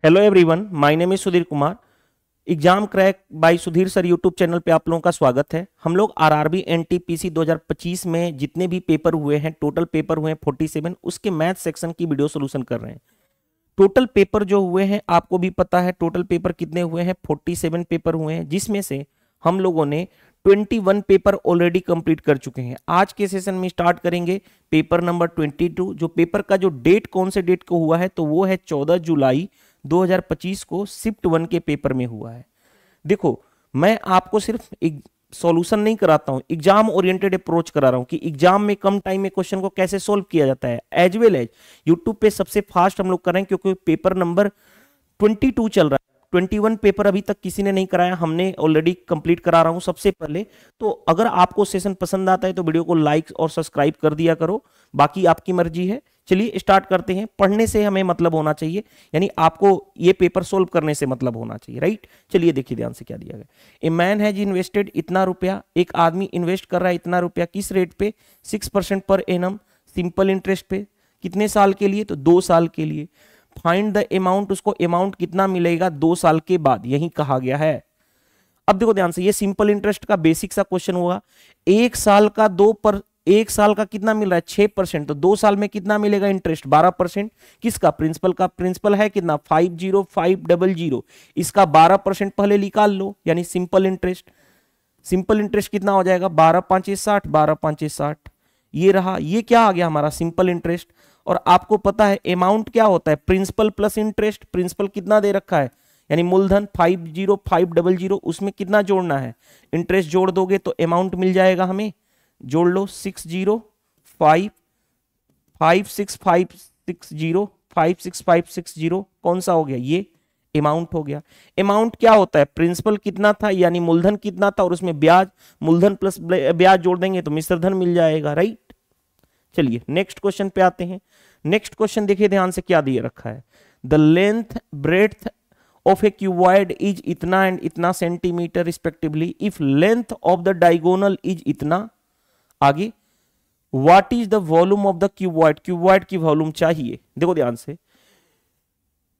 Hello everyone, my name is Sudhir Kumar. Exam crack by Sudhir sir YouTube channel पे आप लोगों का स्वागत है। हम लोग आरआरबी एनटीपीसी 2025 में जितने भी पेपर हुए हैं, टोटल पेपर हुए हैं 47, उसके मैथ सेक्शन की वीडियो सोल्यूशन कर रहे हैं। टोटल पेपर जो हुए हैं आपको भी पता है, टोटल पेपर कितने हुए हैं, 47 पेपर हुए हैं, जिसमें से हम लोगों ने 21 पेपर ऑलरेडी कंप्लीट कर चुके हैं। आज के सेशन में स्टार्ट करेंगे पेपर नंबर 22। जो पेपर का जो डेट कौन से डेट को हुआ है, तो वो है 14 जुलाई 2025 को शिफ्ट 1 के पेपर में हुआ है। देखो, मैं आपको सिर्फ एक सॉल्यूशन नहीं कराता हूं, एग्जाम ओरिएंटेड अप्रोच करा रहा हूं कि एग्जाम में कम टाइम में क्वेश्चन को कैसे सोल्व किया जाता है। एज वेल एज यूट्यूब पे सबसे फास्ट हम लोग कर रहे हैं, क्योंकि पेपर नंबर 22 चल रहा है। 21 पेपर अभी तक किसी ने नहीं कराया, हमने ऑलरेडी कंप्लीट करा रहा हूं सबसे पहले। तो अगर आपको सेशन पसंद आता है तो वीडियो को लाइक और सब्सक्राइब कर दिया करो, बाकी आपकी मर्जी है। चलिए स्टार्ट करते हैं। पढ़ने से हमें मतलब होना चाहिए, यानी आपको ये पेपर सोल्व करने से मतलब होना चाहिए, राइट। चलिए देखिए ध्यान से क्या दिया गया। ए मैन हैज इन्वेस्टेड इतना रुपया, एक आदमी इन्वेस्ट कर रहा है इतना रुपया, किस रेट पे, 6% पर एनम, सिंपल इंटरेस्ट पे। कितने साल के लिए, तो 2 साल के लिए। फाइंड द अमाउंट, उसको अमाउंट कितना मिलेगा 2 साल के बाद, यही कहा गया है। अब देखो ध्यान से, ये सिंपल इंटरेस्ट का बेसिक सा क्वेश्चन होगा। एक साल का कितना मिल रहा है, 6%, तो 2 साल में कितना मिलेगा इंटरेस्ट, 12%। किसका, प्रिंसिपल का। प्रिंसिपल है कितना, 50500। इसका 12% पहले निकाल लो, यानी सिंपल इंटरेस्ट। सिंपल इंटरेस्ट कितना हो जाएगा, 12 5 60, 12 5 60। ये रहा, ये क्या आ गया हमारा सिंपल इंटरेस्ट। और आपको पता है अमाउंट क्या होता है, प्रिंसिपल प्लस इंटरेस्ट। प्रिंसिपल कितना दे रखा है, यानी मूलधन 50500, उसमें कितना जोड़ना है, इंटरेस्ट जोड़ दोगे तो अमाउंट मिल जाएगा हमें। जोड़ लो, 56560, कौन सा हो गया, ये अमाउंट हो गया। अमाउंट क्या होता है, प्रिंसिपल कितना था यानी मूलधन कितना था, और उसमें ब्याज, मूलधन प्लस ब्याज जोड़ देंगे तो मिश्रधन मिल जाएगा, राइट। चलिए नेक्स्ट क्वेश्चन पे आते हैं। नेक्स्ट क्वेश्चन देखिए ध्यान से क्या दिया रखा है। The length breadth of A cuboid is इतना एंड इतना centimetre respectively if length of the diagonal is इतना। आगे, what is the volume of the cuboid, cuboid की वॉल्यूम चाहिए। देखो ध्यान से,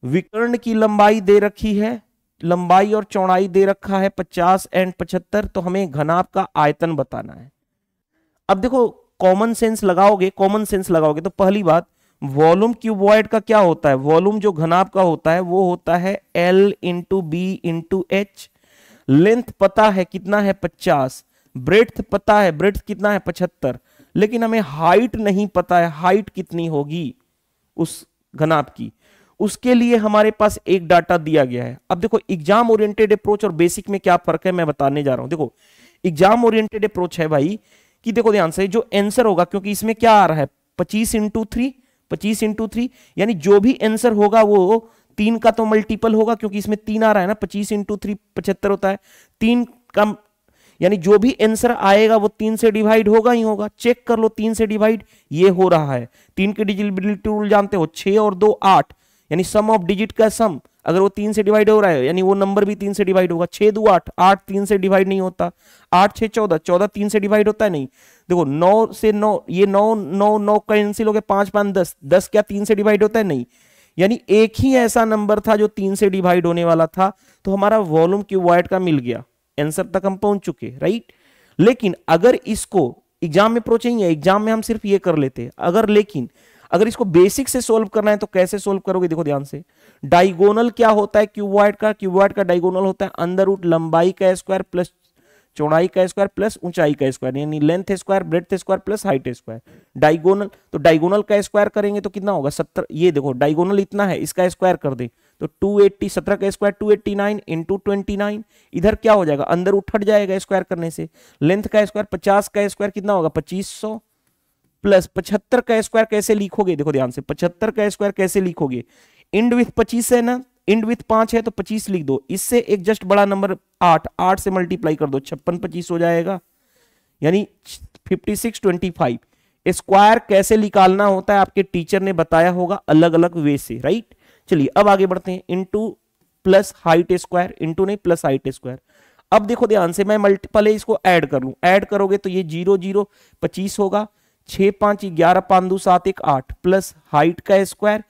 विकर्ण की लंबाई दे रखी है, लंबाई और चौड़ाई दे रखा है 50 एंड 75, तो हमें घनाभ का आयतन बताना है। अब देखो, कॉमन सेंस लगाओगे तो पहली बात, वॉल्यूम क्यूबॉइड का क्या होता है, वॉल्यूम जो घनाभ का होता है वो होता है L into B into H. Length पता है कितना है 50, ब्रेड्थ पता है, ब्रेड्थ कितना है 75, लेकिन हमें हाइट नहीं पता है, हाइट कितनी होगी उस घनाभ की। उसके लिए हमारे पास एक डाटा दिया गया है। अब देखो, एग्जाम ओरिएंटेड अप्रोच और बेसिक में क्या फर्क है मैं बताने जा रहा हूं। देखो, एग्जाम ओरिएंटेड अप्रोच है भाई कि देखो ध्यान से, जो आंसर होगा, क्योंकि इसमें क्या आ रहा है 25 इंटू 3, यानी जो भी आंसर होगा वो 3 का तो मल्टीपल होगा, क्योंकि इसमें 3 आ रहा है ना, 25 इंटू 3 75 होता है। 3 का यानी जो भी आंसर आएगा वो 3 से डिवाइड होगा ही होगा। चेक कर लो, 3 से डिवाइड ये हो रहा है। 3 के डिजिटबिलिटी रूल जानते हो, 6 और 2 8, यानी सम ऑफ डिजिट का सम, अगर वो 3 से डिवाइड हो रहा है यानी वो नंबर भी 3 से डिवाइड होगा। 6 2 8, 8 3 से डिवाइड नहीं होता। 8 6 14, 14 3 से डिवाइड होता है नहीं। देखो 9 से 9, ये 9 9 9 कैंसिल हो गए, 5 5 10, 10 क्या 3 से डिवाइड होता है नहीं। यानी एक ही ऐसा नंबर था जो 3 से डिवाइड होने वाला था, तो हमारा वॉल्यूम क्यूबॉइड का मिल गया, आंसर तक हम पहुंच चुके, राइट। लेकिन अगर इसको एग्जाम में अप्रोच नहीं है, एग्जाम में हम सिर्फ ये कर लेते हैं। लेकिन अगर इसको बेसिक से सोल्व करना है तो कैसे सोल्व करोगे, देखो ध्यान से। डायगोनल क्या होता है क्यूबॉइड का, क्यूबॉइड का डायगोनल होता है अंडर रूट लंबाई का स्क्वायर प्लस चौड़ाई का स्क्वायर प्लस ऊंचाई का स्क्वायर, यानी length square breadth square plus height square. Diagonal, तो डायगोनल का स्क्वायर करेंगे तो कितना होगा 70। ये देखो डायगोनल इतना है, इसका स्क्वायर कर दे तो 280, 17 का स्क्वायर 289 इंटू 29। इधर क्या हो जाएगा, अंदर उठ जाएगा स्क्वायर करने से। लेंथ का स्क्वायर 50 का स्क्वायर कितना होगा 2500 प्लस 75 का स्क्वायर कैसे लिखोगे, देखो ध्यान से, 75 का स्क्वायर कैसे लिखोगे, इंड विथ 25 है ना, इंड विथ 5 है तो 25 लिख दो। इससे एक जस्ट बड़ा नंबर 8, 8 से मल्टीप्लाई कर दो, 56 25 हो जाएगा, यानी 56 25। स्क्वायर कैसे निकालना होता है आपके टीचर ने बताया होगा अलग अलग वे से, राइट। चलिए अब आगे बढ़ते हैं। Into plus height square, into नहीं प्लस हाइट स्क्वायर। अब देखो ध्यान से, मैं मल्टीपल इसको ऐड कर लूं, ऐड करोगे तो ये 0 0 25 होगा, 6 5 11 5 2 7 1 8 प्लस हाइट का स्क्वायर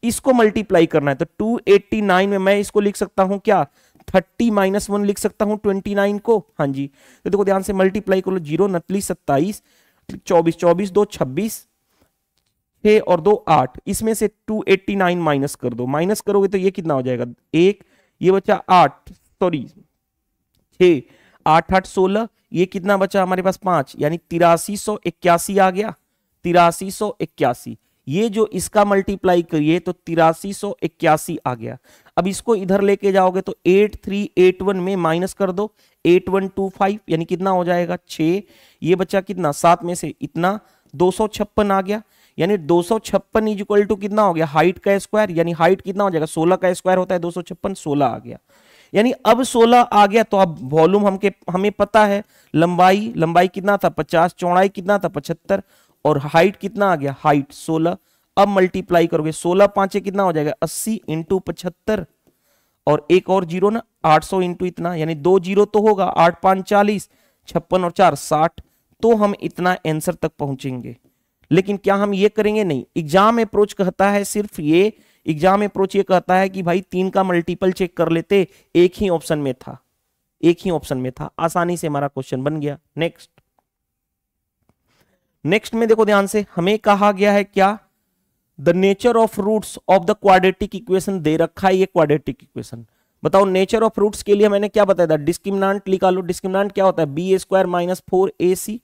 इसको मल्टीप्लाई करना है। तो 289 में मैं इसको लिख सकता हूं क्या, 30 - 1 लिख सकता हूं 29 को। हाँ जी, तो देखो ध्यान से मल्टीप्लाई कर लो, 0 29 27 24 24 2 26 6 और 2 8, इसमें से 289 माइनस कर दो। माइनस करोगे तो ये कितना हो जाएगा, 1, ये बचा 8, सॉरी 6, 8 8 16, ये कितना बचा हमारे पास 5, यानी 8381 आ गया, 8381। ये जो इसका मल्टीप्लाई करिए तो 8381 आ गया। अब इसको इधर लेके जाओगे तो 8381 में माइनस कर दो 8125, यानी कितना हो जाएगा 6, ये बचा कितना 7 में से इतना 256 आ गया। यानी 256 इज इक्वल टू कितना हो गया, हाइट का स्क्वायर, यानी हाइट कितना हो जाएगा 16 का स्क्वायर होता है 256, 16 आ गया। यानी अब 16 आ गया तो अब वॉल्यूम हमें पता है, लंबाई कितना था 50, चौड़ाई कितना था 75 और हाइट कितना आ गया, हाइट 16। अब मल्टीप्लाई करोगे 16 5 कितना हो जाएगा 80 इंटू 75 और एक और जीरो ना 800 इंटू इतना, यानी 2 जीरो तो होगा, 8 5 40, 56 और 4 60, तो हम इतना आंसर तक पहुंचेंगे। लेकिन क्या हम ये करेंगे, नहीं। एग्जाम अप्रोच कहता है सिर्फ ये, एग्जाम अप्रोच ये कहता है कि भाई 3 का मल्टीपल चेक कर लेते, एक ही ऑप्शन में था, एक ही ऑप्शन में था, आसानी से हमारा क्वेश्चन बन गया। नेक्स्ट में देखो ध्यान से, हमें कहा गया है क्या, the nature of roots of the quadratic equation दे रखा है, ये क्वाड्रेटिक इक्वेशन। बताओ नेचर ऑफ रूट्स के लिए मैंने क्या बताया था, डिस्क्रिमिनेंट निकालो। डिस्क्रिमिनेंट क्या होता है, b² - 4ac।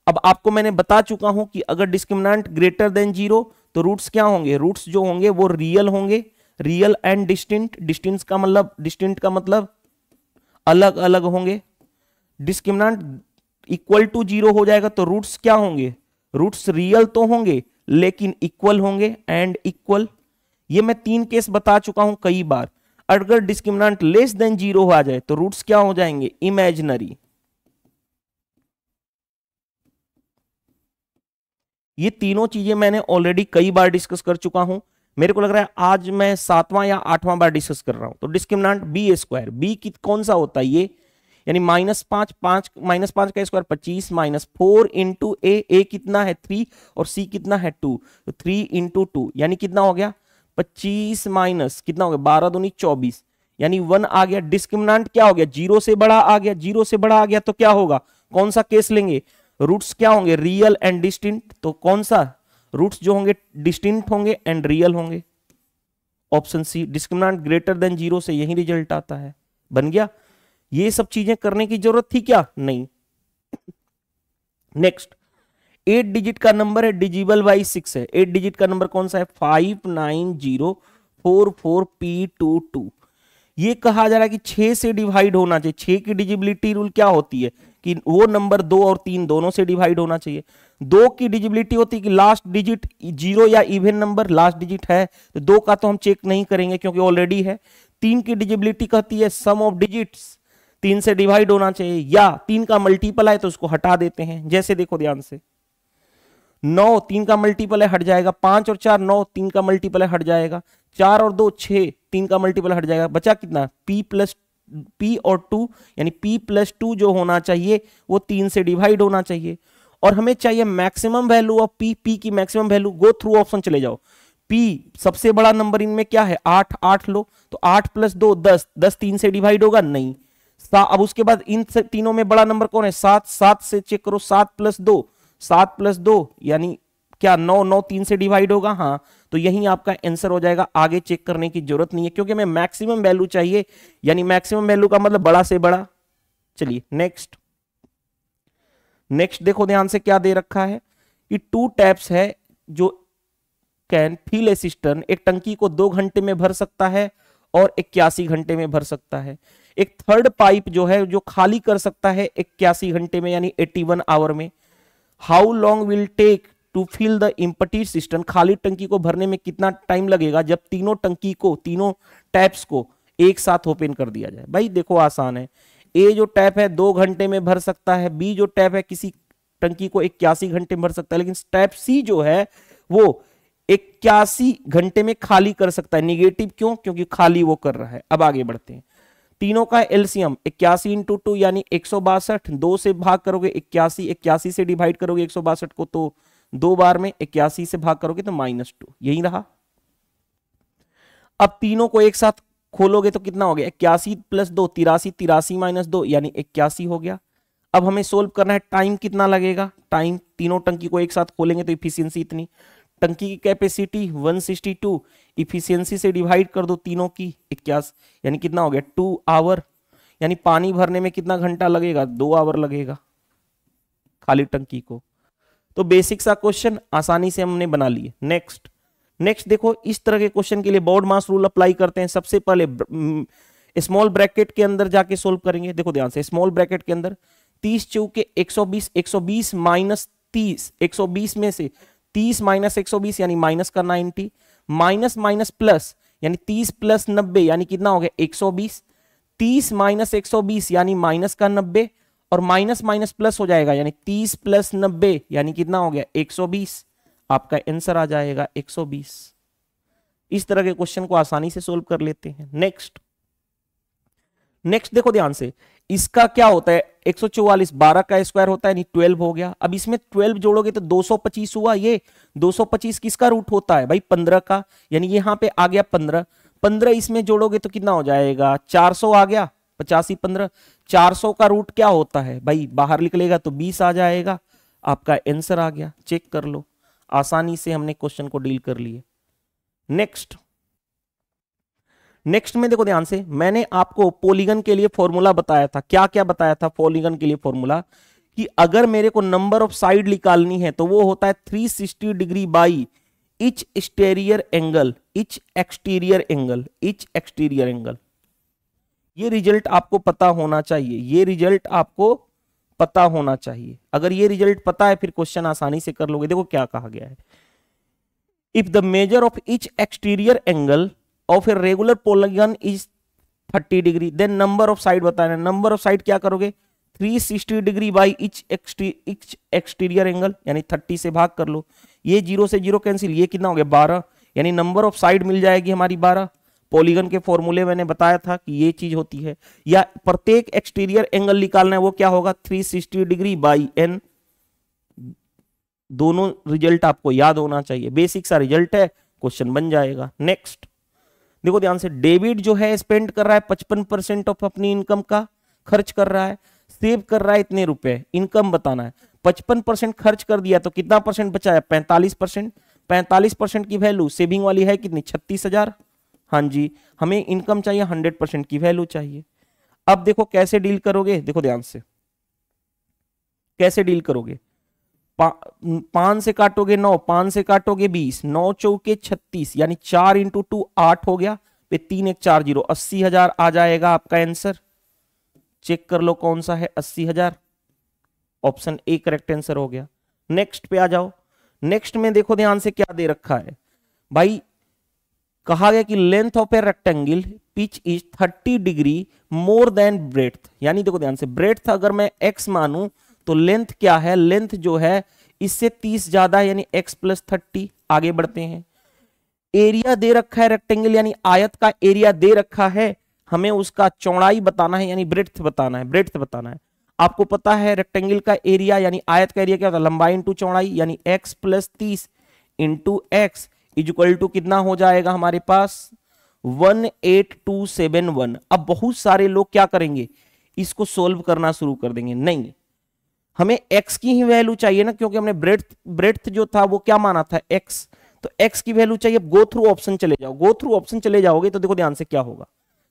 अब आपको मैंने बता चुका हूं कि अगर डिस्क्रिमिनेंट ग्रेटर देन 0 तो रूट्स क्या होंगे, रूट्स जो होंगे वो रियल होंगे, रियल एंड डिस्टिंक्ट। डिस्टिंक्ट का मतलब अलग अलग होंगे। डिस्क्रिमिनेंट इक्वल टू 0 हो जाएगा तो रूट्स क्या होंगे, रूट्स रियल तो होंगे लेकिन इक्वल होंगे, एंड इक्वल। ये मैं 3 केस बता चुका हूं कई बार। अगर डिस्क्रिमिनेंट लेस देन 0 आ जाए तो रूट्स क्या हो जाएंगे, इमेजिनरी। ये तीनों चीजें मैंने ऑलरेडी कई बार डिस्कस कर चुका हूं। मेरे को लग रहा है आज मैं 7वां या 8वां बार डिस्कस कर रहा हूं। तो डिस्क्रिमिनेंट b², b की कौन सा होता है ये, यानी -5 -5 का स्क्वायर 25 -4 इंटू ए कितना है 3 और c कितना है 2, तो 3 इंटू 2 यानी कितना हो गया 25 माइनस कितना हो गया 12 दूनी 24, यानी 1 आ गया। डिस्क्रिमिनेंट क्या हो गया, 0 से बड़ा आ गया, 0 से बड़ा आ गया तो क्या होगा, कौन सा केस लेंगे, रूट्स क्या होंगे, रियल एंड डिस्टिंक्ट। तो कौन सा, रूट्स जो होंगे डिस्टिंक्ट होंगे एंड रियल होंगे, option C. Discriminant greater than 0 से यही रिजल्ट आता है, बन गया। ये सब चीजें करने की जरूरत थी क्या, नहीं। नेक्स्ट, 8 डिजिट का नंबर है, डिजिबल बाई 6 है। 8 डिजिट का नंबर कौन सा है, 590444P22। ये कहा जा रहा है कि 6 से डिवाइड होना चाहिए। 6 की डिजिबिलिटी रूल क्या होती है कि वो नंबर 2 और 3 दोनों से डिवाइड होना चाहिए। 2 की डिजिबिलिटी होती है कि लास्ट डिजिट 0 या इवन नंबर लास्ट डिजिट है, तो 2 का तो हम चेक नहीं करेंगे क्योंकि ऑलरेडी है। 3 की डिजिबिलिटी कहती है सम ऑफ डिजिट्स 3 से डिवाइड होना चाहिए, या 3 का मल्टीपल है तो उसको हटा देते हैं। जैसे देखो ध्यान से, 9 3 का मल्टीपल है, हट जाएगा। 5 और 4 9 3 का मल्टीपल है, हट जाएगा। 4 और 2 6 3 का मल्टीपल हट जाएगा। बचा कितना, p और 2, यानी p+2 जो होना चाहिए वो 3 से डिवाइड होना चाहिए। और हमें चाहिए मैक्सिमम वैल्यू ऑफ p की maximum value. Go through option चले जाओ। p सबसे बड़ा नंबर इनमें क्या है, 8 लो, तो 8 + 2 10, 10 3 से डिवाइड होगा, नहीं। अब उसके बाद इन तीनों में बड़ा नंबर कौन है, 7, 7 से चेक करो, 7 + 2 यानी क्या 9, 9 3 से डिवाइड होगा, हाँ। तो यही आपका आंसर हो जाएगा, आगे चेक करने की जरूरत नहीं है क्योंकि हमें मैक्सिमम वैल्यू चाहिए, यानी मैक्सिमम वैल्यू का मतलब बड़ा से बड़ा। चलिए नेक्स्ट देखो ध्यान से क्या दे रखा है कि 2 टैप्स है जो कैन फिल ए सिस्टर्न। एक टंकी को 2 घंटे में भर सकता है और 81 घंटे में भर सकता है। एक थर्ड पाइप जो है जो खाली कर सकता है 81 घंटे में, यानी 81 आवर में। How long will take to fill the empty system, खाली टंकी को भरने में कितना टाइम लगेगा जब तीनों टैप्स को एक साथ ओपन कर दिया जाए। भाई देखो आसान है, ए जो टैप है 2 घंटे में भर सकता है, बी जो टैप है किसी टंकी को 81 घंटे में भर सकता है, लेकिन टैप सी जो है वो 81 घंटे में खाली कर सकता है। निगेटिव क्यों, क्योंकि खाली वो कर रहा है। अब आगे बढ़ते हैं, तीनों का एलसीएम 81 × 2 यानी 162। 2 से भाग करोगे 81, 81 से डिवाइड करोगे 162 को तो 2 बार में, 81 से भाग करोगे तो -2, यही रहा। अब तीनों को एक साथ खोलोगे तो कितना हो गया, 81 + 2 83, 83 - 2 यानी 81 हो गया। अब हमें सोल्व करना है, टाइम कितना लगेगा, टाइम तीनों टंकी को एक साथ खोलेंगे तो इफिशियंसी इतनी, टंकी की कैपेसिटी 162, इफिशियंसी से डिवाइड कर दो तीनों की 81, यानी कितना हो गया 2 आवर, यानी पानी भरने में कितना घंटा लगेगा, 2 आवर लगेगा खाली टंकी को। तो बेसिक सा क्वेश्चन आसानी से हमने बना लिए। नेक्स्ट देखो, इस तरह के क्वेश्चन के लिए बोर्ड मास रूल अप्लाई करते हैं। सबसे पहले स्मॉल ब्रैकेट के अंदर जाके सोल्व करेंगे। देखो ध्यान से, स्मॉल ब्रैकेट के अंदर 30 चौके 120, 120 माइनस 30, 120 में से 30 माइनस 120 यानी माइनस का 90, माइनस माइनस प्लस यानी 30 + 90 यानी कितना हो गया 120, 30 माइनस 120 यानी माइनस का 90 और माइनस माइनस प्लस हो जाएगा यानी 30 + 90 यानी कितना हो गया 120। आपका आंसर आ जाएगा 120। इस तरह के क्वेश्चन को आसानी से सोल्व कर लेते हैं। नेक्स्ट देखो ध्यान से, इसका क्या होता है 144, 12 का स्क्वायर होता है यानी 12 हो गया। अब इसमें 12 जोड़ोगे तो 225 हुआ। ये 225 किसका रूट होता है भाई 15 का, यानी यहां पे आ गया 15, 15 इसमें जोड़ोगे तो कितना हो जाएगा 400 आ गया, 85 15, 400 का रूट क्या होता है भाई, बाहर निकलेगा तो 20 आ जाएगा। आपका आंसर आ गया, चेक कर लो। आसानी से हमने क्वेश्चन को डील कर लिए। नेक्स्ट में देखो ध्यान से, मैंने आपको पॉलीगन के लिए फॉर्मूला बताया था। क्या क्या बताया था पॉलीगन के लिए फॉर्मूला, कि अगर मेरे को नंबर ऑफ साइड निकालनी है तो वो होता है 360 degree by each exterior angle, each exterior angle. ये रिजल्ट आपको पता होना चाहिए, अगर ये रिजल्ट पता है फिर क्वेश्चन आसानी से कर लोगे। देखो क्या कहा गया है, if the measure of each exterior angle of a regular polygon is 30 degree, then number of side बताना। नंबर ऑफ साइड क्या करोगे 360 degree by each exterior angle यानी 30 से भाग कर लो, ये 0 से 0 कैंसिल, ये कितना हो गया 12, यानी नंबर ऑफ साइड मिल जाएगी हमारी 12। पॉलीगन के फॉर्मूले मैंने बताया था कि ये चीज होती है, या प्रत्येक एक्सटीरियर एंगल निकालना है वो क्या होगा 360 डिग्री बाई n। दोनों रिजल्ट आपको याद होना चाहिए, बेसिक सा रिजल्ट है, क्वेश्चन बन जाएगा। नेक्स्ट देखो ध्यान से, डेविड जो है स्पेंड कर रहा है 55% ऑफ अपनी इनकम का खर्च कर रहा है, सेव कर रहा है इतने रुपए, इनकम बताना है। 55% खर्च कर दिया तो कितना परसेंट बचा है 45%। 45% की वैल्यू सेविंग वाली है कितनी 36,000। हाँ जी, हमें इनकम चाहिए 100% की वैल्यू चाहिए। अब देखो कैसे डील करोगे, देखो ध्यान से कैसे डील करोगे। 5 से काटोगे 9, 5 से काटोगे 20, 9 चौके 36 यानी 4 × 2 8 हो गया, पे 3 1 4 0, 80,000 आ जाएगा आपका आंसर। चेक कर लो कौन सा है 80,000, ऑप्शन ए करेक्ट आंसर हो गया। नेक्स्ट पे आ जाओ। नेक्स्ट में देखो ध्यान से क्या दे रखा है भाई, कहा गया कि length of a rectangle pitch is 30 degree more than breadth, यानी देखो ध्यान से, ब्रेड्थ अगर मैं x मानूं तो लेंथ क्या है, लेंथ जो है इससे 30 ज्यादा है यानी x + 30। आगे बढ़ते हैं, एरिया दे रखा है रेक्टेंगल यानी आयत का एरिया दे रखा है, हमें उसका चौड़ाई बताना है यानी ब्रेड्थ बताना है। आपको पता है रेक्टेंगल का एरिया यानी आयत का एरिया क्या होता है, लंबाई इंटू चौड़ाई, यानी x + 30 into x equal to कितना हो जाएगा हमारे पास 18271। अब बहुत सारे लोग क्या करेंगे, इसको सोल्व करना शुरू कर देंगे। नहीं, हमें x की ही वैल्यू चाहिए ना, क्योंकि हमने ब्रेड्थ जो था वो क्या माना था x, तो x की वैल्यू चाहिए। गो थ्रू ऑप्शन चले जाओगे तो देखो ध्यान से क्या होगा।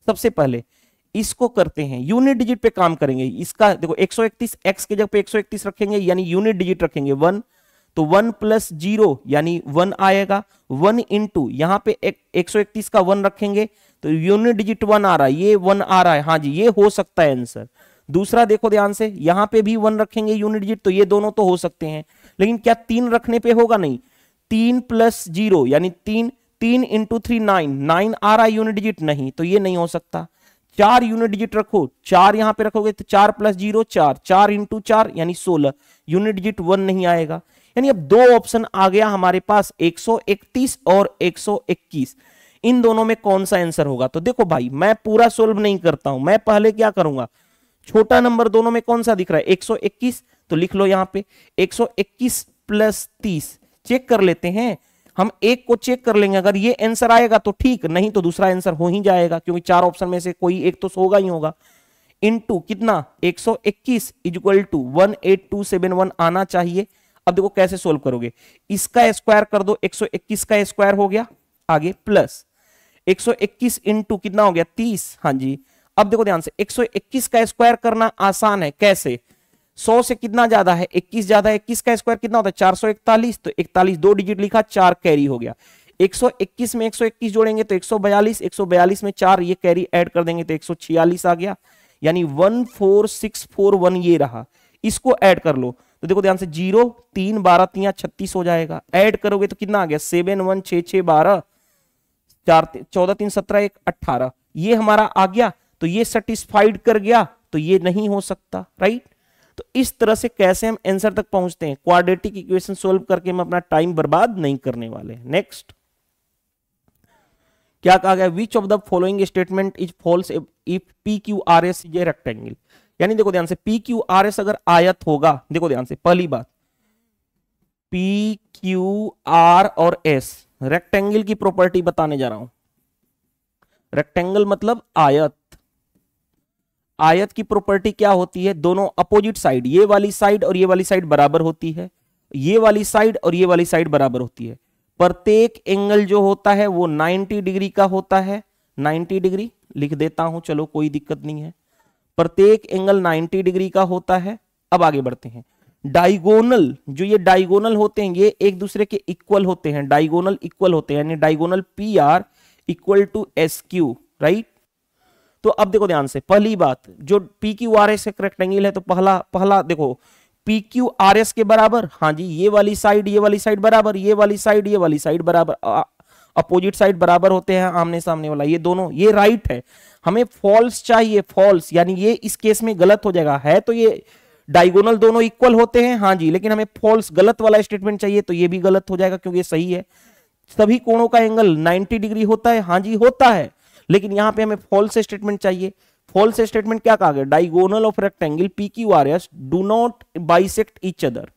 सबसे पहले इसको करते हैं, यूनिट डिजिट पे काम करेंगे। इसका देखो 131, x के जगह पे 131 रखेंगे यानी यूनिट डिजिट रखेंगे 1, तो 1 + 0 यानी 1 आएगा। 1 इंटू यहां पे 131 का 1 रखेंगे तो यूनिट डिजिट 1 आ रहा है, ये 1 आ रहा है। हाँ जी, ये हो सकता है आंसर। दूसरा देखो ध्यान से, यहां पे भी 1 रखेंगे यूनिट डिजिट, तो ये दोनों तो हो सकते हैं, लेकिन क्या 3 रखने पे होगा, नहीं। 3 + 0 यानी 3, 3 × 3 9 आ रहा है यूनिट डिजिट, नहीं, तो ये नहीं हो सकता। 4 यूनिट डिजिट रखो, 4 यहां पे रखोगे तो 4 + 0 4, 4 × 4 यानी 16, यूनिट डिजिट 1 नहीं आएगा। यानी अब 2 ऑप्शन आ गया हमारे पास, 131 और 121। इन दोनों में कौन सा आंसर होगा, तो देखो भाई मैं पूरा सोल्व नहीं करता हूं, मैं पहले क्या करूंगा, छोटा नंबर दोनों में कौन सा दिख रहा है 121, तो लिख लो यहां पे 121 + 30। चेक कर लेते हैं, हम एक को चेक कर लेंगे, अगर ये आंसर आएगा तो ठीक, नहीं तो दूसरा आंसर हो ही जाएगा, क्योंकि चार ऑप्शन में से कोई एक तो होगा ही होगा। इनटू कितना 121 इक्वल टू 18271 आना चाहिए। अब देखो कैसे सोल्व करोगे, इसका स्क्वायर कर दो, 121 का स्क्वायर हो गया, आगे प्लस 121 इंटू कितना हो गया 30। हाँ जी, अब देखो ध्यान से 121 का स्क्वायर करना आसान है, कैसे 100 से कितना ज्यादा है 21 ज्यादा है, 21 का स्क्वायर कितना होता है 441, तो 41 दो डिजिट लिखा, 4 कैरी हो गया। 121 में 121 जोड़ेंगे तो 142, 142 में 4 ये कैरी ऐड कर देंगे तो 146 आ गया, यानी 14641 ये रहा। इसको ऐड कर लो तो देखो ध्यान से 0 3 12 3 36 हो जाएगा, ऐड करोगे तो कितना आ गया 7 1 6 6 12 4 14 3 17 1 18, ये हमारा आ गया। तो ये सेटिस्फाइड कर गया, तो ये नहीं हो सकता, राइट। तो इस तरह से कैसे हम आंसर तक पहुंचते हैं, क्वाड्रेटिक इक्वेशन सोल्व करके हम अपना टाइम बर्बाद नहीं करने वाले। नेक्स्ट क्या कहा गया, which of the following statement is false if P Q R S is a rectangle. यानी देखो ध्यान से पी क्यू आर एस अगर आयत होगा, देखो ध्यान से पहली बात पी क्यू आर और एस रेक्टेंगल की प्रॉपर्टी बताने जा रहा हूं। रेक्टेंगल मतलब आयत, आयत की प्रॉपर्टी क्या होती है, दोनों अपोजिट साइड, ये वाली साइड और ये वाली साइड बराबर होती है, ये वाली साइड और ये वाली साइड बराबर होती है। प्रत्येक एंगल जो होता है वो 90 डिग्री का होता है, 90 डिग्री लिख देता हूं, चलो कोई दिक्कत नहीं है, प्रत्येक एंगल 90 डिग्री का होता है। अब आगे बढ़ते हैं, डायगोनल, जो ये डायगोनल होते हैं ये एक दूसरे के इक्वल होते हैं, डायगोनल इक्वल होते हैं, यानी diagonal P R equal to S Q, right. तो अब देखो ध्यान से पहली बात, जो पी क्यू आर एस एक रेक्टेंगल है तो पहला देखो पी क्यू आर एस के बराबर, हाँ जी ये वाली साइड बराबर, ये वाली साइड बराबर, अपोजिट साइड बराबर होते हैं, आमने सामने वाला, ये दोनों ये राइट है। हमें फॉल्स चाहिए, फॉल्स यानी ये इस केस में गलत हो जाएगा, है तो ये डायगोनल दोनों इक्वल होते हैं, हाँ जी, लेकिन हमें फॉल्स गलत वाला स्टेटमेंट चाहिए तो ये भी गलत हो जाएगा, क्योंकि ये सही है। सभी कोणों का एंगल 90 डिग्री होता है, हाँ जी होता है, लेकिन यहां पे हमें फॉल्स स्टेटमेंट चाहिए। फॉल्स स्टेटमेंट क्या कहा गया, diagonal of rectangle P Q R S do not bisect each other.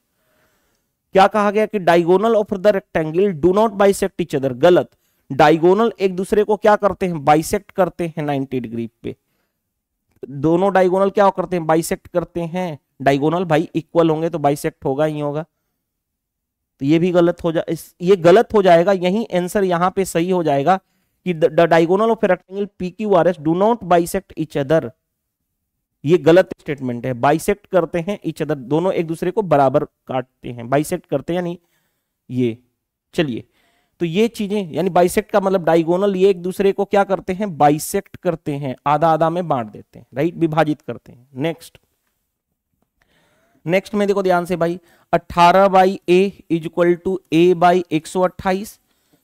क्या कहा गया कि diagonal of the rectangle do not bisect each other, गलत। डायगोनल एक दूसरे को क्या करते हैं, बाइसेक्ट करते हैं 90 डिग्री पे। दोनों डायगोनल क्या करते हैं, बाइसेक्ट करते हैं। डायगोनल भाई इक्वल होंगे तो बाइसेक्ट होगा ही होगा, तो ये भी गलत हो ये गलत हो जाएगा, यही आंसर यहां पे सही हो जाएगा कि the diagonal of rectangle P Q R S do not bisect each other. ये गलत स्टेटमेंट है, बाइसेक्ट करते हैं ईच अदर, दोनों एक दूसरे को बराबर काटते हैं, बाइसेक्ट करते हैं यानी ये। चलिए तो ये चीजें, यानी बाइसेक्ट का मतलब डायगोनल ये एक दूसरे को क्या करते हैं, बाइसेक्ट करते हैं, आधा आधा में बांट देते हैं, राइट, विभाजित करते हैं। नेक्स्ट में देखो ध्यान से भाई, 18 by A is equal to A by 128,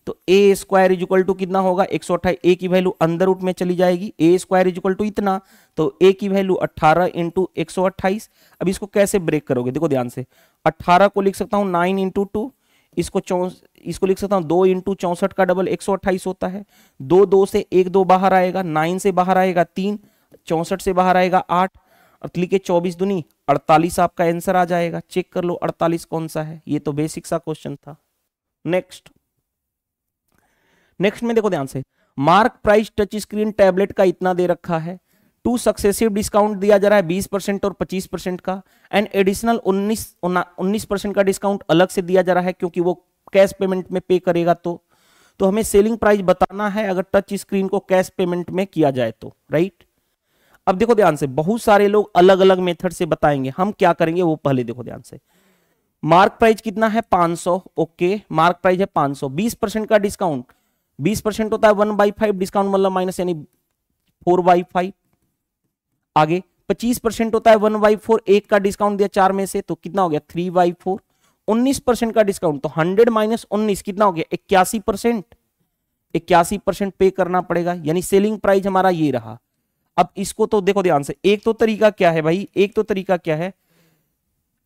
तो A square is equal to कितना होगा 128, ए की वैल्यू अंदर रूट में चली जाएगी, ए स्क्वायर इज इक्वल टू इतना, तो ए की वैल्यू 18 इंटू 128। अब इसको कैसे ब्रेक करोगे, देखो ध्यान से, 18 को लिख सकता हूं 9 इंटू 2, इसको लिख सकता हूं 2 इंटू 64 का डबल 128 होता है, 2 से 1 2 बाहर आएगा, 9 से बाहर आएगा 3, 64 से बाहर आएगा 8, और लिखे 24 दूनी 48 आपका आंसर आ जाएगा। चेक कर लो 48 कौन सा है, ये तो बेसिक सा क्वेश्चन था। नेक्स्ट में देखो ध्यान से, mark price touch screen tablet का इतना दे रखा है, 2 सक्सेसिव डिस्काउंट दिया जा रहा है 20% और 25% का, एंड एडिशनल 19% का डिस्काउंट अलग से दिया जा रहा है क्योंकि वो कैश पेमेंट में पे करेगा। तो हमें सेलिंग प्राइस बताना है अगर टच स्क्रीन को कैश पेमेंट में किया जाए तो, राइट। अब देखो ध्यान से, बहुत सारे लोग अलग अलग मेथड से बताएंगे, हम क्या करेंगे वो पहले देखो ध्यान से। मार्क प्राइस कितना है 500, ओके, मार्क प्राइस है 500, 20% का डिस्काउंट, 20% होता है 1/5 डिस्काउंट मतलब माइनस, यानी 4/5। आगे 25% होता है 1/4, एक का डिस्काउंट दिया 4 में से तो कितना हो गया 3/4। 19% का डिस्काउंट तो 100 माइनस 19 कितना हो गया 81%, 81% पे करना पड़ेगा, यानी सेलिंग प्राइस हमारा ये रहा। अब इसको तो देखो ध्यान से, एक तो तरीका क्या है भाई, एक तो तरीका क्या है,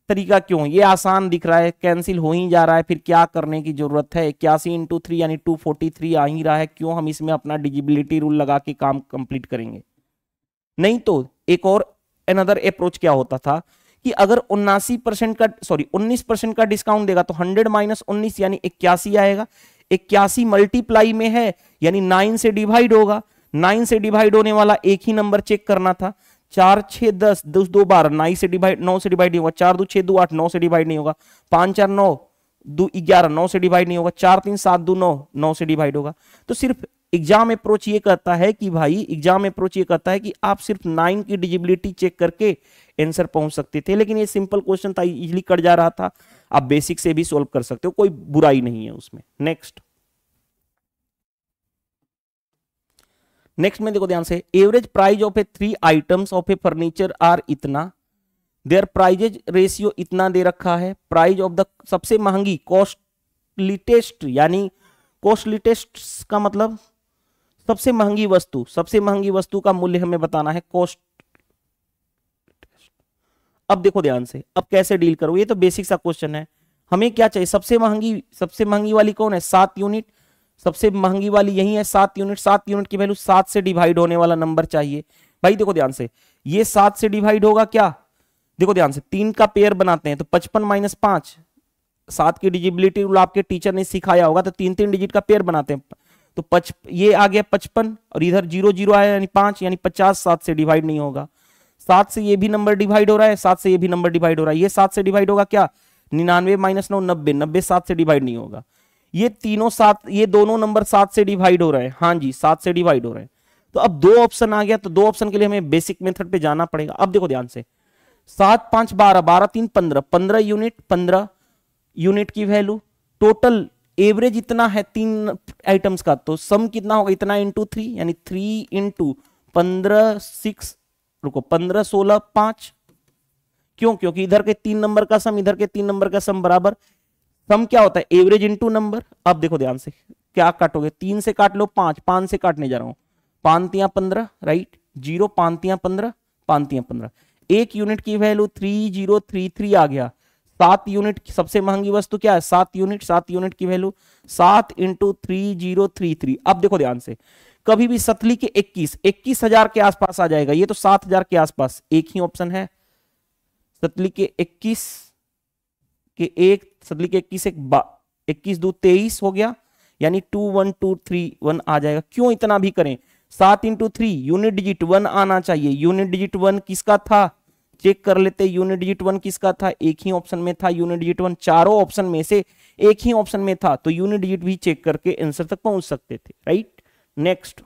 तरीका क्यों, ये आसान दिख रहा है, कैंसिल हो ही जा रहा है, फिर क्या करने की जरूरत है, 81 इंटू 3 यानी 243 आ ही रहा है, क्यों हम इसमें अपना डिजिबिलिटी रूल लगा के काम कंप्लीट करेंगे। नहीं तो एक और अनदर अप्रोच क्या होता था कि अगर 19% का 19% का डिस्काउंट देगा तो 100 माइनस 19 यानी 81 आएगा, 81 मल्टीप्लाई में है यानी 9 से डिवाइड होगा, 9 से डिवाइड होने वाला एक ही नंबर चेक करना था। 4 6 10 2 2 12 9 से डिवाइड नहीं होगा, 4 2 6 2 8 9 से डिवाइड नहीं होगा, 5 4 9 2 11 9 से डिवाइड नहीं होगा, 4 3 7 2 9 9 से डिवाइड होगा। तो सिर्फ एग्जाम अप्रोच ये कहता है कि भाई एग्जाम अप्रोच ये कहता है कि आप सिर्फ 9 की डिजिबिलिटी चेक करके आंसर पहुंच सकते थे, लेकिन ये सिंपल क्वेश्चन था, इजीली कट जा रहा था। आप बेसिक से भी सॉल्व कर सकते हो, कोई बुराई नहीं है उसमें। नेक्स्ट में देखो ध्यान से, average price of a 3 items of a furniture are इतना, देयर प्राइजेज रेशियो इतना दे रखा है। प्राइस ऑफ द सबसे महंगी, कॉस्टलीटेस्ट, यानी कॉस्टलीटेस्ट का मतलब सबसे महंगी वस्तु, सबसे महंगी वस्तु का मूल्य हमें बताना है, कॉस्ट। अब देखो ध्यान से, अब कैसे डील करो, ये तो बेसिक सा क्वेश्चन है। हमें क्या चाहिए, सबसे महंगी वाली कौन है, 7 यूनिट, सबसे महंगी वाली यही है 7 यूनिट। 7 यूनिट की वैल्यू 7 से डिवाइड होने वाला नंबर चाहिए। भाई देखो ध्यान से, ये 7 से डिवाइड होगा क्या, देखो ध्यान से, 3 का पेयर बनाते हैं तो 55 माइनस 5, 7 की डिजिबिलिटी रूल आपके टीचर ने सिखाया होगा, तो 3 डिजिट का पेयर बनाते हैं। तो ये आ गया 55 और इधर 0 0 आया यानी 5, यानी 50 7 से डिवाइड नहीं होगा। 7 से ये भी नंबर डिवाइड हो रहा है, 7 से ये भी नंबर डिवाइड हो रहा है, ये 7 से डिवाइड होगा क्या, 99 माइनस 9 90, 90 7 से डिवाइड नहीं होगा। ये तीनों 7, ये दोनों नंबर 7 से डिवाइड हो रहे हैं, हाँ जी 7 से डिवाइड हो रहे हैं। तो अब 2 ऑप्शन आ गया, तो 2 ऑप्शन के लिए हमें बेसिक मेथड पे जाना पड़ेगा। अब देखो ध्यान से, 7 5 12 12 3 15, 15 यूनिट, 15 यूनिट की वैल्यू, टोटल एवरेज इतना है 3 आइटम्स का, तो सम कितना होगा, इतना इंटू 3, यानी 3 इंटू 15 6, रुको 15 16 5, क्यों, क्योंकि इधर के 3 नंबर का सम, इधर के 3 नंबर का सम बराबर, सम क्या होता है, एवरेज इंटू नंबर। अब देखो ध्यान से, क्या काटोगे, 3 से काट लो 5, 5 से काटने जा रहा हूं, 5 3 15, राइट, 0 5 3 15, 5 3 15, 1 यूनिट की वैल्यू 3033 आ गया। 7 यूनिट की सबसे महंगी वस्तु क्या है, 7 यूनिट, 7 यूनिट की वैल्यू 7 इंटू 3033। अब देखो ध्यान से, कभी भी सतली के 21,000 के आसपास आ जाएगा, ये तो 7,000 के आसपास, एक ही ऑप्शन है, सतली के 21 के 1, सतली के 21 21 2 23 हो गया, यानी 21231 आ जाएगा। क्यों इतना भी करें, 7 इंटू 3, यूनिट डिजिट 1 आना चाहिए। यूनिट डिजिट 1 किसका था, चेक कर लेते, यूनिट डिजिट 1 किसका था, एक ही ऑप्शन में था यूनिट डिजिट 1, चारों ऑप्शन में से एक ही ऑप्शन में था, तो यूनिट डिजिट भी चेक करके आंसर तक पहुंच सकते थे, right. Next,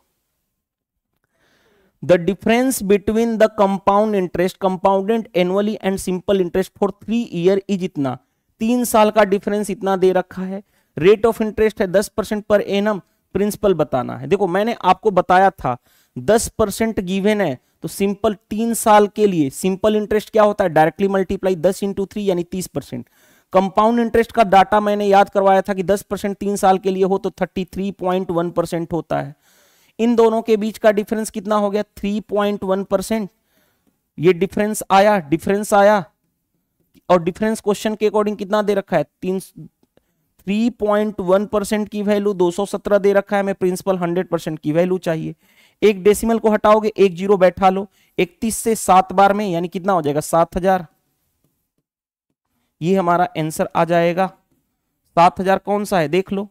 the difference between the compound interest, compounded annually and simple interest for 3 year is इतना, 3 साल का डिफरेंस इतना दे रखा है। रेट ऑफ इंटरेस्ट है 10% पर एनम, प्रिंसिपल बताना है। देखो मैंने आपको बताया था 10% गिवन है, तो सिंपल 3 साल के लिए सिंपल इंटरेस्ट क्या होता है, डायरेक्टली मल्टीप्लाई 10 इंटू 3 यानी 30%। कंपाउंड इंटरेस्ट का डाटा मैंने याद करवाया था कि 10% 3 साल के लिए हो तो 33.1% होता है। इन दोनों के बीच का डिफरेंस कितना हो गया, 3.1%। ये डिफरेंस आया और डिफरेंस क्वेश्चन के अकॉर्डिंग कितना दे रखा है, 3.1% की वैल्यू 217 दे रखा है, हमें प्रिंसिपल 100% की वैल्यू चाहिए। एक डेसिमल को हटाओगे, एक जीरो बैठा लो, 31 से 7 बार में यानी कितना हो जाएगा, 7000। ये हमारा आंसर आ जाएगा। 7000 कौन सा है देख लो।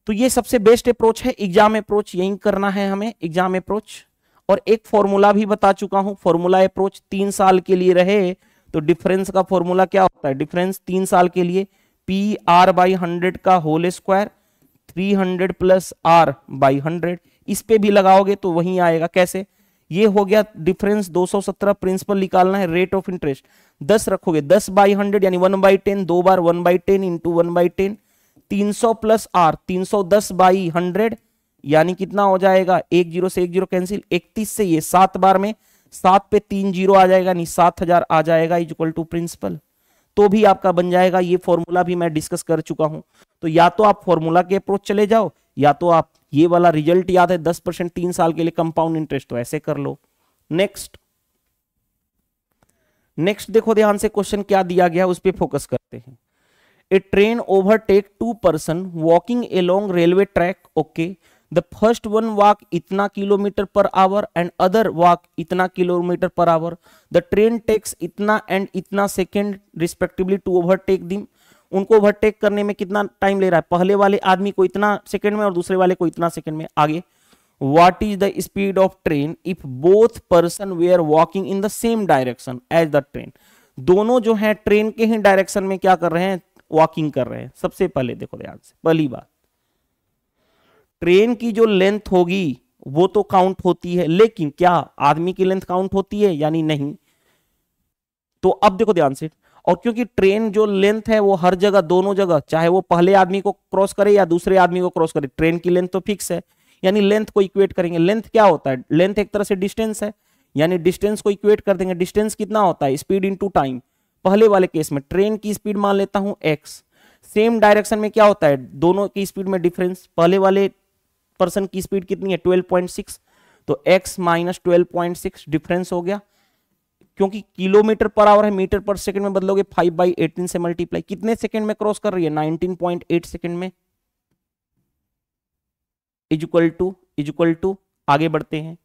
तो ये सबसे बेस्ट अप्रोच है, एग्जाम अप्रोच यही करना है हमें, एग्जाम अप्रोच। और एक फॉर्मूला भी बता चुका हूं, फॉर्मूला अप्रोच 3 साल के लिए रहे तो डिफरेंस का फॉर्मूला क्या होता है, डिफरेंस 3 साल के लिए पी आर बाई 100 का whole square, 300 plus R by 100, इस पे भी लगाओगे तो वही आएगा। कैसे, ये हो गया डिफरेंस 217, प्रिंसिपल निकालना है, रेट ऑफ इंटरेस्ट 10 रखोगे, 10 बाई 100 यानी 1/10, 2 बार 1/10 इंटू 1/10, 300 प्लस आर 310 बाई 100 यानी कितना हो जाएगा, 1 0 से 1 0 कैंसिल, 31 से ये 7 बार में 7 पे 3 0 आ जाएगा, यानी 7000 आ जाएगा इज इक्वल टू प्रिंसिपल। तो भी आपका बन जाएगा। ये फॉर्मूला भी मैं डिस्कस कर चुका हूं, तो या तो आप फॉर्मूला के अप्रोच चले जाओ, या तो आप ये वाला रिजल्ट याद है 10% 3 साल के लिए कंपाउंड इंटरेस्ट, तो ऐसे कर लो। नेक्स्ट देखो ध्यान से, क्वेश्चन क्या दिया गया उस पर फोकस करते हैं। A train overtake 2 person walking along railway track, okay, the first one walk इतना kilometre per hour and other walk इतना kilometre per hour, the train takes इतना एंड इतना second respectively to overtake them, उनको overtake करने में कितना time ले रहा है, पहले वाले आदमी को इतना सेकंड में और दूसरे वाले को इतना सेकंड में। आगे, what is the speed of train if both person were walking in the same direction as the train. दोनों जो है ट्रेन के ही डायरेक्शन में क्या कर रहे हैं, वॉकिंग कर रहे हैं। सबसे पहले देखो ध्यान से, पहली बात, ट्रेन की जो लेंथ होगी वो तो काउंट होती है, लेकिन क्या आदमी की लेंथ काउंट होती है, यानी नहीं। तो अब देखो ध्यान से, और क्योंकि ट्रेन जो लेंथ है वो हर जगह, दोनों जगह, चाहे वो पहले आदमी को क्रॉस करे या दूसरे आदमी को क्रॉस करे, ट्रेन की लेंथ तो फिक्स है, यानी लेंथ को इक्वेट करेंगे। लेंथ क्या होता है, लेंथ एक तरह से डिस्टेंस है, यानी डिस्टेंस को इक्वेट कर देंगे। डिस्टेंस कितना होता है, स्पीड इनटू टाइम। पहले वाले केस में ट्रेन की स्पीड मान लेता हूं x, सेम डायरेक्शन में क्या होता है, दोनों की स्पीड में डिफरेंस। पहले वाले पर्सन की स्पीड कितनी है, 12.6, तो x माइनस 12.6 डिफरेंस हो गया। क्योंकि किलोमीटर पर आवर है, मीटर पर सेकंड में बदलोगे 5/18 से मल्टीप्लाई, कितने सेकंड में क्रॉस कर रही है, 19.8 सेकंड में। इक्वल टू आगे बढ़ते हैं,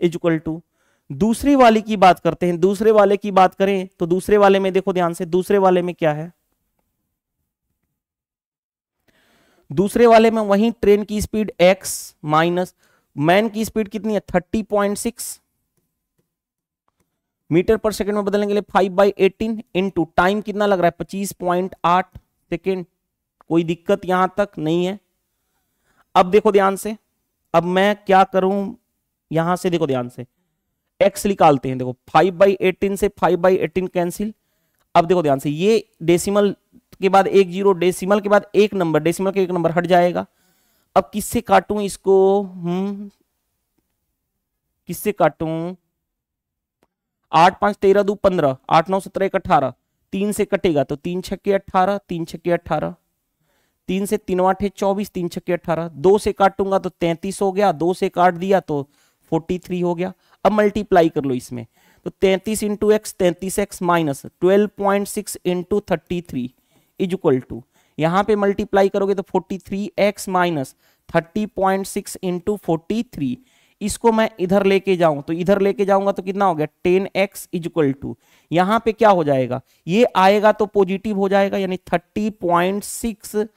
इक्वल टू दूसरी वाले की बात करते हैं। दूसरे वाले की बात करें तो दूसरे वाले में देखो ध्यान से, दूसरे वाले में क्या है, दूसरे वाले में वही ट्रेन की स्पीड x माइनस मैन की स्पीड कितनी है, 30.6 मीटर पर सेकंड में बदलने के लिए 5/18 इंटू टाइम कितना लग रहा है, 25.8 सेकेंड। कोई दिक्कत यहां तक नहीं है। अब देखो ध्यान से, अब मैं क्या करूं, यहां से देखो ध्यान से, x निकालते हैं। देखो 5/18 से 5/18 कैंसिल। अब देखो ध्यान से, ये डेसिमल के बाद एक जीरो, डेसिमल के बाद एक नंबर, डेसिमल के एक नंबर हट जाएगा। अब किससे काटूं इसको, किससे काटूं, 8 5 13 2 15, 8 9 17 1 18, 3 से कटेगा तो 3 छक्के 18, 3 छक्के 18, 3 से 3 8 24, 3 छक्के 18, 2 से काटूंगा तो 33 हो गया, 2 से काट दिया तो 43 हो गया। अब मल्टीप्लाई कर लो इसमें, तो 33 into X 33x minus 12.6 into 33 is equal to, यहां पे मल्टीप्लाई करोगे तो 43x माइनस 30.6 इंटू 43। इसको मैं इधर लेके जाऊं तो इधर लेके जाऊंगा तो कितना हो गया, 10x इज इक्वल टू, यहां पे क्या हो जाएगा, ये आएगा तो पॉजिटिव हो जाएगा, यानी 30.6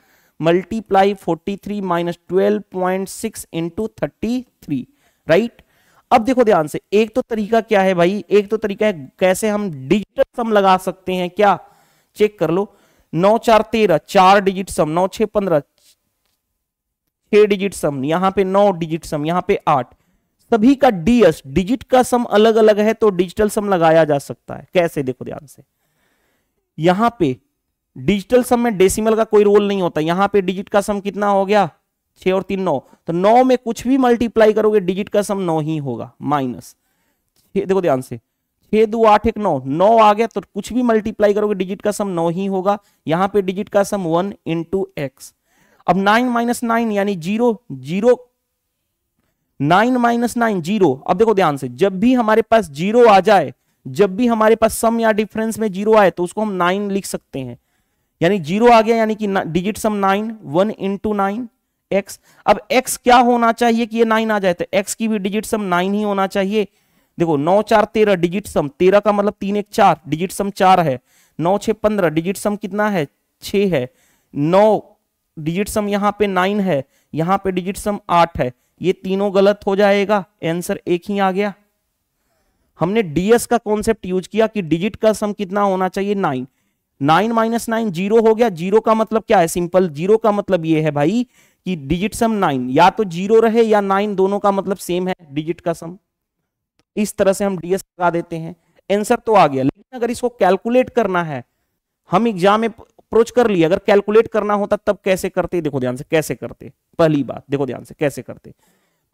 मल्टीप्लाई 43 माइनस 12.6 इंटू 33, राइट। अब देखो ध्यान से, एक तो तरीका क्या है भाई, एक तो तरीका है कैसे हम डिजिटल सम लगा सकते हैं, क्या चेक कर लो। 9 4 13 4 डिजिट सम, 9 6 15 6 डिजिट सम, यहां पे 9 डिजिट सम, यहां पे 8, सभी का डीएस डिजिट का सम अलग अलग है तो डिजिटल सम लगाया जा सकता है। कैसे, देखो ध्यान से, यहां पे डिजिटल सम में डेसिमल का कोई रोल नहीं होता, यहां पे डिजिट का सम कितना हो गया, 6 और 3 9, तो 9 में कुछ भी मल्टीप्लाई करोगे डिजिट का सम 9 ही होगा, माइनस, देखो ध्यान से, 6 2 8 1 9, 9 आ गया तो कुछ भी मल्टीप्लाई करोगे डिजिट का सम 9 ही होगा, यहां पे डिजिट का सम 1 इंटू एक्स। अब 9 माइनस 9 यानी 0 0, 9 माइनस 9 0। अब देखो ध्यान से, जब भी हमारे पास 0 आ जाए, जब भी हमारे पास सम या डिफरेंस में 0 आए तो उसको हम 9 लिख सकते हैं, यानी 0 आ गया यानी कि डिजिट सम 9, 1 इंटू 9 x। अब x क्या होना चाहिए कि ये 9 आ जाए, तो x की भी डिजिट सम 9 ही होना चाहिए। देखो 9 4 13 डिजिट सम, 13 का मतलब 3 1 4, डिजिट सम 4 है, 9 6 15 डिजिट सम कितना है, 6 है, 9 डिजिट सम यहां पे 9 है, यहां पे डिजिट सम 8 है, ये तीनों गलत हो जाएगा, आंसर एक ही आ गया। हमने डीएस का कॉन्सेप्ट यूज किया कि डिजिट का सम कितना होना चाहिए, 9, 9 माइनस 9 0 हो गया। 0 का मतलब क्या है, सिंपल, 0 का मतलब ये है भाई कि डिजिट सम 9, या तो 0 रहे या 9, दोनों का मतलब सेम है डिजिट का सम। इस तरह से हम डीएस लगा देते हैं, आंसर तो आ गया। लेकिन अगर इसको कैलकुलेट करना है, हम एग्जाम में अप्रोच कर लिए, अगर कैलकुलेट करना होता तब कैसे करते, देखो ध्यान से कैसे करते। पहली बात देखो ध्यान से कैसे करते,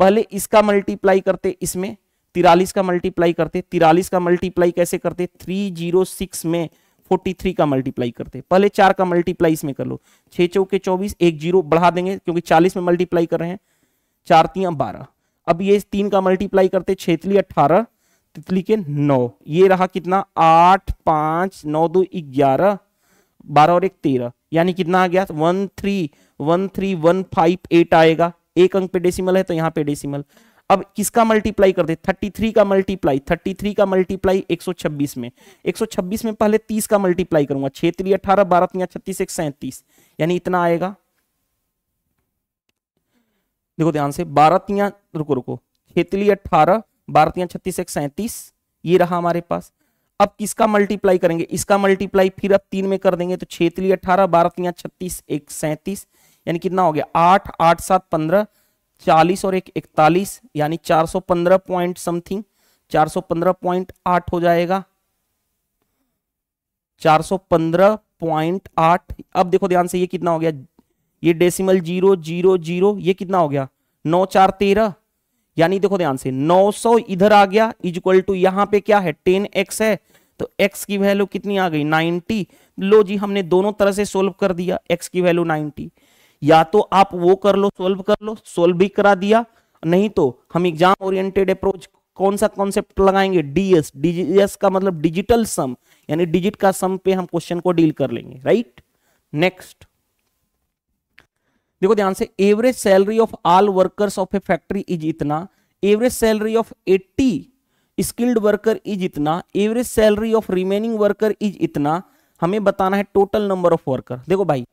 पहले इसका मल्टीप्लाई करते, इसमें 43 का मल्टीप्लाई करते, 43 का मल्टीप्लाई कैसे करते, 306 में 43 का मल्टीप्लाई करते, पहले 4 का मल्टीप्लाई इसमें कर लो, 6 चौके 24, एक जीरो बढ़ा देंगे क्योंकि 40 में मल्टीप्लाई कर रहे हैं, 4 3 12। अब ये 3 का मल्टीप्लाई करते, 6 3 18, तितली के 9, ये रहा कितना 8 5 9 2 11, 12 और 1 13, यानी कितना आ गया 1313158 आएगा। एक अंक पे डेसिमल है तो यहाँ पे डेसिमल। अब किसका मल्टीप्लाई कर दे, 33 का मल्टीप्लाई, 33 का मल्टीप्लाई 126 में, 126 में पहले 30 का मल्टीप्लाई करूंगा, 6 3 18, 12 3 36, 1 37, यानी इतना आएगा। देखो ध्यान से, 12 3, रुको रुको, 6 3 18, 12 3 36, 1 37, ये रहा हमारे पास। अब किसका मल्टीप्लाई करेंगे, इसका मल्टीप्लाई फिर अब 3 में कर देंगे, तो 6 3 18, 12 3 36, 1 37, यानी कितना हो गया 8 8 7 15, 40 और 1 41, यानी 415 पॉइंट समथिंग, 415.8 हो जाएगा, 415.8। अब देखो ध्यान से, ये कितना हो गया, ये डेसिमल 0 0 0, ये कितना हो गया 9 4 13, यानी देखो ध्यान से 900 इधर आ गया, इक्वल टू यहां पे क्या है 10x है, तो x की वैल्यू कितनी आ गई 90। लो जी, हमने दोनों तरह से सोल्व कर दिया, x की वैल्यू 90। या तो आप वो कर लो, सोल्व कर लो, सोल्व भी करा दिया, नहीं तो हम एग्जाम ओरिएंटेड अप्रोच कौन सा कॉन्सेप्ट लगाएंगे, डीएस। डीएस का मतलब डिजिटल सम, यानी डिजिट का सम पे हम क्वेश्चन को डील कर लेंगे, राइट। नेक्स्ट देखो ध्यान से, average salary of all workers of a factory is इतना, average salary of 80 skilled worker is इतना, average salary of remaining worker is इतना। हमें बताना है टोटल नंबर ऑफ वर्कर। देखो भाई,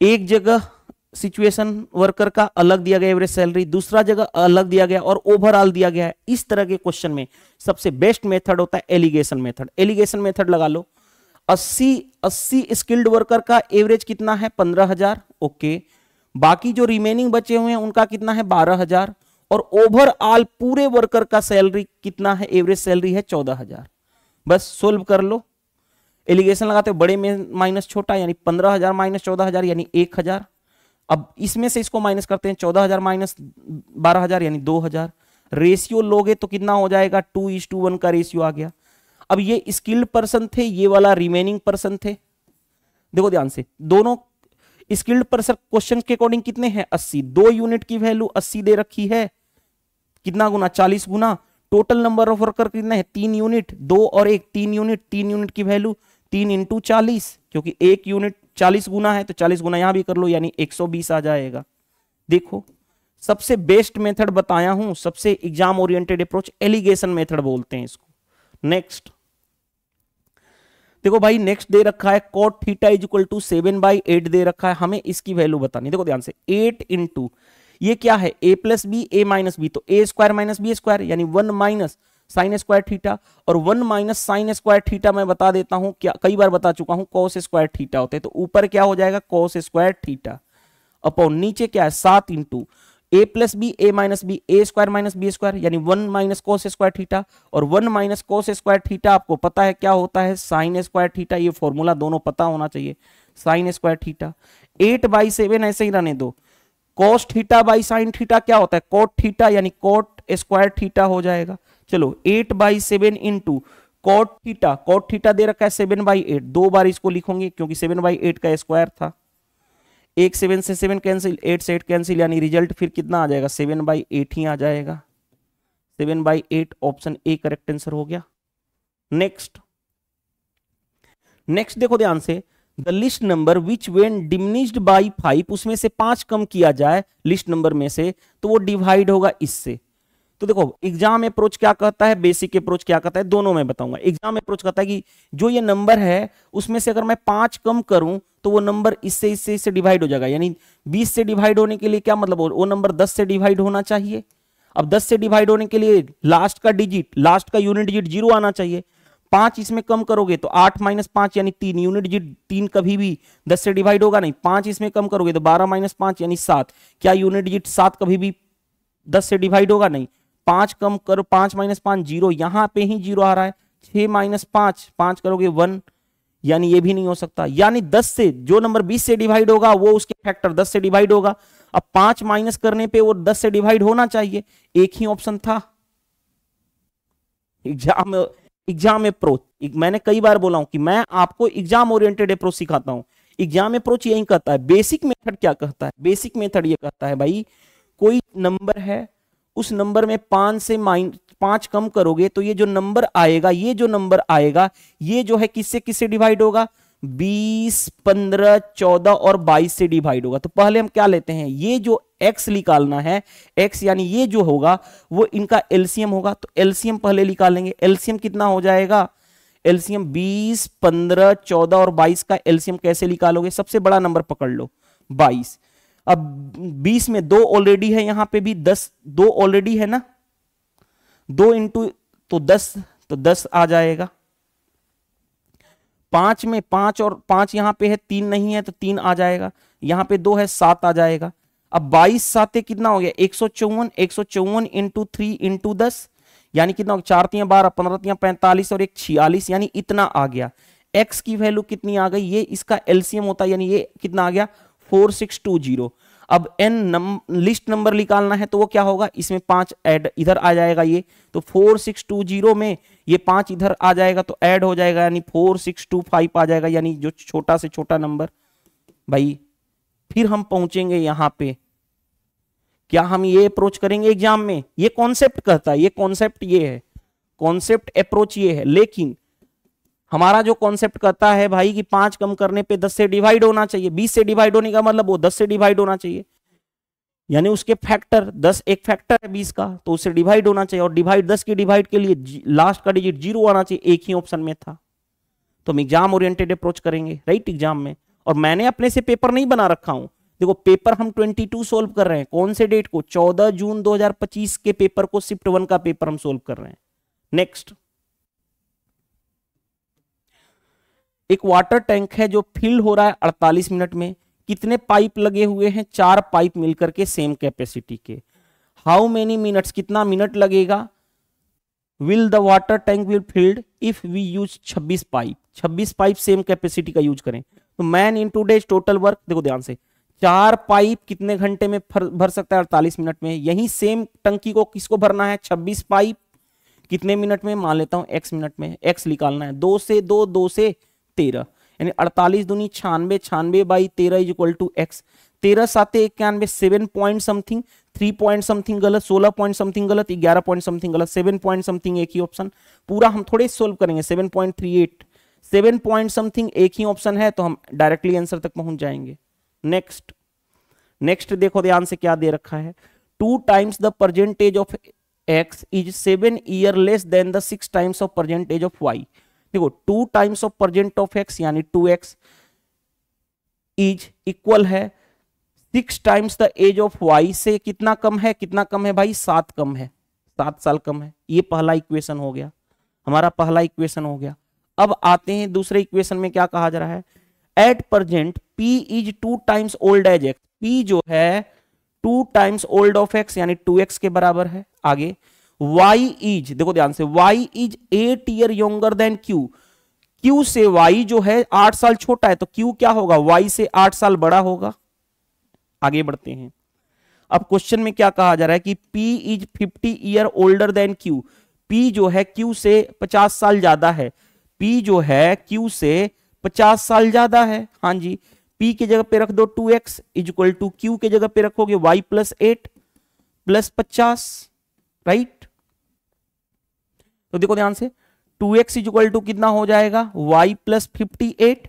एक जगह सिचुएशन वर्कर का अलग दिया गया एवरेज सैलरी, दूसरा जगह अलग दिया गया और ओवरऑल दिया गया है। इस तरह के क्वेश्चन में सबसे बेस्ट मेथड होता है एलिगेशन मेथड। एलिगेशन मेथड लगा लो, 80 स्किल्ड वर्कर का एवरेज कितना है 15,000, ओके। बाकी जो रिमेनिंग बचे हुए हैं उनका कितना है 12,000, और ओवरऑल पूरे वर्कर का सैलरी कितना है, एवरेज सैलरी है 14,000। बस सोल्व कर लो, एलिगेशन लगाते हो बड़े में माइनस छोटा, यानी 15,000 माइनस 14,000 यानी 1,000। अब इसमें से इसको माइनस करते हैं, 14,000 माइनस 12,000 यानी 2,000। रेशियो लोगे तो कितना हो जाएगा 2:1 का रेशियो आ गया। अब ये स्किल्ड पर्सन थे, ये वाला रिमेनिंग पर्सन थे। देखो ध्यान से, दोनों स्किल्ड पर्सन क्वेश्चन के अकॉर्डिंग कितने हैं 80, 2 यूनिट की वैल्यू 80 दे रखी है, कितना गुना 40 गुना। टोटल नंबर ऑफ वर्कर कितने हैं 3 यूनिट, 2 और 1 3 यूनिट, 3 यूनिट की वैल्यू 3 × 40, क्योंकि 1 यूनिट 40 गुना है तो 40 गुना यहां भी कर लो, यानी 120 आ जाएगा। देखो सबसे बेस्ट मेथड बताया हूं, सबसे exam oriented approach alligation method बोलते हैं इसको। नेक्स्ट देखो भाई, नेक्स्ट दे रखा है cot थीटा इक्वल टू 7/8 दे रखा है, हमें इसकी वैल्यू बतानी। देखो ध्यान से, 8 × ये क्या है a + b a - b, तो a² - b² यानी 1 माइनस साइन स्क्वायर थीटा, और 1 माइनस साइन स्क्वायर थीटा मैं बता देता हूं, क्या कई बार बता चुका हूं, cos स्क्वायर थीटा होते हैं। तो ऊपर क्या हो जाएगा cos स्क्वायर थीटा, अपॉन नीचे क्या है 7 × a + b a - b, a² - b² यानी 1 माइनस cos स्क्वायर थीटा, और 1 माइनस cos स्क्वायर थीटा आपको पता है क्या होता है साइन स्क्वायर थीटा। ये फॉर्मूला दोनों पता होना चाहिए, साइन स्क्वायर थीटा। 8/7 ऐसे ही रहने दो, cos theta by sine theta क्या होता है cot थीटा, यानी cot स्क्वायर थीटा हो जाएगा। चलो 8/7 × cot थीटा दे रखा है 7/8, 2 बार इसको लिखोगे क्योंकि 7/8 का स्क्वायर था। 1 7 से 7 कैंसिल, 8 से 8 कैंसिल, यानी रिजल्ट फिर कितना आ जाएगा 7/8 ही आ जाएगा। 7/8 ऑप्शन ए करेक्ट आंसर हो गया। नेक्स्ट देखो ध्यान से, the list number which when diminished by 5, उसमें से 5 कम किया जाए लिस्ट नंबर में से, तो वो डिवाइड होगा इससे। तो देखो एग्जाम अप्रोच क्या कहता है, बेसिक अप्रोच क्या कहता है, दोनों मैं बताऊंगा। एग्जाम अप्रोच कहता है कि जो ये नंबर है उसमें से अगर मैं 5 कम करूं तो वो नंबर इससे डिवाइड हो जाएगा, यानी 20 से डिवाइड होने के लिए क्या मतलब, वो नंबर 10 से डिवाइड होना चाहिए। अब 10 से डिवाइड होने के लिए लास्ट का यूनिट डिजिट 0 आना चाहिए। 5 इसमें कम करोगे तो 8 - 5 यानी 3, यूनिट डिजिट 3 कभी भी 10 से डिवाइड होगा नहीं। 5 इसमें कम करोगे तो 12 - 5 यानी 7, क्या यूनिट डिजिट 7 कभी भी 10 से डिवाइड होगा नहीं। 5 कम करो, 5 - 5 0, यहां पे ही 0 आ रहा है। 6 - 5 करोगे 1, यानी ये भी नहीं हो सकता। यानी 10 से जो नंबर 20 से डिवाइड होगा वो उसके फैक्टर 10 से डिवाइड होगा। अब 5 माइनस करने पे वो 10 से डिवाइड होना चाहिए, एक ही ऑप्शन था। एग्जाम अप्रोच, मैंने कई बार बोला हूं कि मैं आपको एग्जाम ओरिएंटेड अप्रोच सिखाता हूं। एग्जाम अप्रोच यही कहता है। बेसिक मेथड क्या कहता है, बेसिक मेथड ये कहता है भाई कोई नंबर है, उस नंबर में 5 कम करोगे तो ये जो नंबर आएगा, ये जो है किससे डिवाइड होगा, 20, 15, 14 और 22 से डिवाइड होगा। तो पहले हम क्या लेते हैं, ये जो x निकालना है, x यानी ये जो होगा वो इनका एलसीएम होगा। तो एलसीएम पहले निकालेंगे। एलसीएम कितना हो जाएगा, एलसीएम 20, 15, 14 और 22 का एलसीएम कैसे निकालोगे, सबसे बड़ा नंबर पकड़ लो 22। अब 20 में 2 ऑलरेडी है, यहां पे भी 10, 2 ऑलरेडी है ना, 2 इंटू तो 10, तो 10 आ जाएगा। 5 में 5 और 5 यहां पे है, 3 नहीं है तो 3 आ जाएगा। यहां पे 2 है, 7 आ जाएगा। अब 22 साते कितना हो गया, 154, 154 इंटू 3 इंटू 10 यानी कितना हो गया, 4 3 12, 15 3 45 और 1 46 यानी इतना आ गया। x की वैल्यू कितनी आ गई, ये इसका एलसीएम होता है, यानी ये कितना आ गया 4620। अब n लिस्ट नंबर निकालना है तो वो क्या होगा, इसमें 5 ऐड इधर आ जाएगा, ये तो 4620 में ये 5 इधर आ जाएगा तो ऐड हो जाएगा, यानी 4625 आ जाएगा, यानी जो छोटा से छोटा नंबर भाई। फिर हम पहुंचेंगे यहां पे, क्या हम ये अप्रोच करेंगे एग्जाम में, ये कॉन्सेप्ट कहता है, ये कॉन्सेप्ट ये है, कॉन्सेप्ट अप्रोच ये है। लेकिन हमारा जो कॉन्सेप्ट कहता है भाई कि 5 कम करने पे 10 से डिवाइड होना चाहिए, 20 से डिवाइड होने का मतलब वो 10 से डिवाइड होना चाहिए, यानी उसके फैक्टर 10 एक फैक्टर है 20 का, तो उससे डिवाइड होना चाहिए। और डिवाइड 10 के डिवाइड के लिए लास्ट का डिजिट 0 आना चाहिए, एक ही ऑप्शन में था। तो हम एग्जाम ओरिएंटेड अप्रोच करेंगे राइट एग्जाम में। और मैंने अपने से पेपर नहीं बना रखा हूं, देखो पेपर हम 22 सोल्व कर रहे हैं, कौन से डेट को, 14 जून 2025 के पेपर को, शिफ्ट 1 का पेपर हम सोल्व कर रहे हैं। नेक्स्ट, एक वाटर टैंक है जो फिल हो रहा है 48 मिनट में, कितने पाइप लगे हुए हैं, 4 पाइप मिलकर के सेम कैपेसिटी के। हाउ मेनी मिनट्स, कितना मिनट लगेगा, will the water tank will filled if we use 26 pipe, 26 pipe same capacity का यूज करें। तो man in two days total work, देखो ध्यान से, 4 पाइप कितने घंटे में भर सकता है, 48 मिनट में। यही सेम टंकी को किसको भरना है, 26 पाइप कितने मिनट में, मान लेता हूं x मिनट में, x निकालना है, 2 से 2, 2 से 13, यानी 48 दूनी 96, 96 by 13 is equal to x। 13 साते 91, 7 पॉइंट समथिंग, 3 पॉइंट समथिंग गलत, 16 पॉइंट समथिंग गलत, 11 पॉइंट समथिंग गलत, 7 पॉइंट समथिंग एक ही ऑप्शन। पूरा हम थोड़े सोल्व करेंगे, 7.38, 7 पॉइंट समथिंग एक ही ऑप्शन है, तो हम डायरेक्टली आंसर तक पहुंच जाएंगे। नेक्स्ट, नेक्स्ट देखो ध्यान से क्या दे रखा है, 2 times the percentage of x is 7 year less than the 6 times of percentage of y। देखो 2 times of percent of x यानी 2x इज इक्वल है 6 times the age of y से कितना कम है, कितना कम है भाई, 7 कम है, 7 साल कम है। ये पहला इक्वेशन हो गया, हमारा पहला इक्वेशन हो गया। अब आते हैं दूसरे इक्वेशन में, क्या कहा जा रहा है, at present p is 2 times old age x, p जो है 2 टाइम्स ओल्ड ऑफ x यानी 2x के बराबर है। आगे y इज, देखो ध्यान से, y is 8 year younger than q, q से y जो है 8 साल छोटा है, तो q क्या होगा, y से 8 साल बड़ा होगा। आगे बढ़ते हैं, अब क्वेश्चन में क्या कहा जा रहा है कि p is 50 year older than q, p जो है q से 50 साल ज्यादा है, p जो है q से 50 साल ज्यादा है। हाँ जी, p की जगह पे रख दो 2x is equal to, q के जगह पे रखोगे y प्लस 8 प्लस 50, राइट। तो देखो ध्यान से, 2x इज इक्वल टू कितना हो जाएगा, y प्लस 58।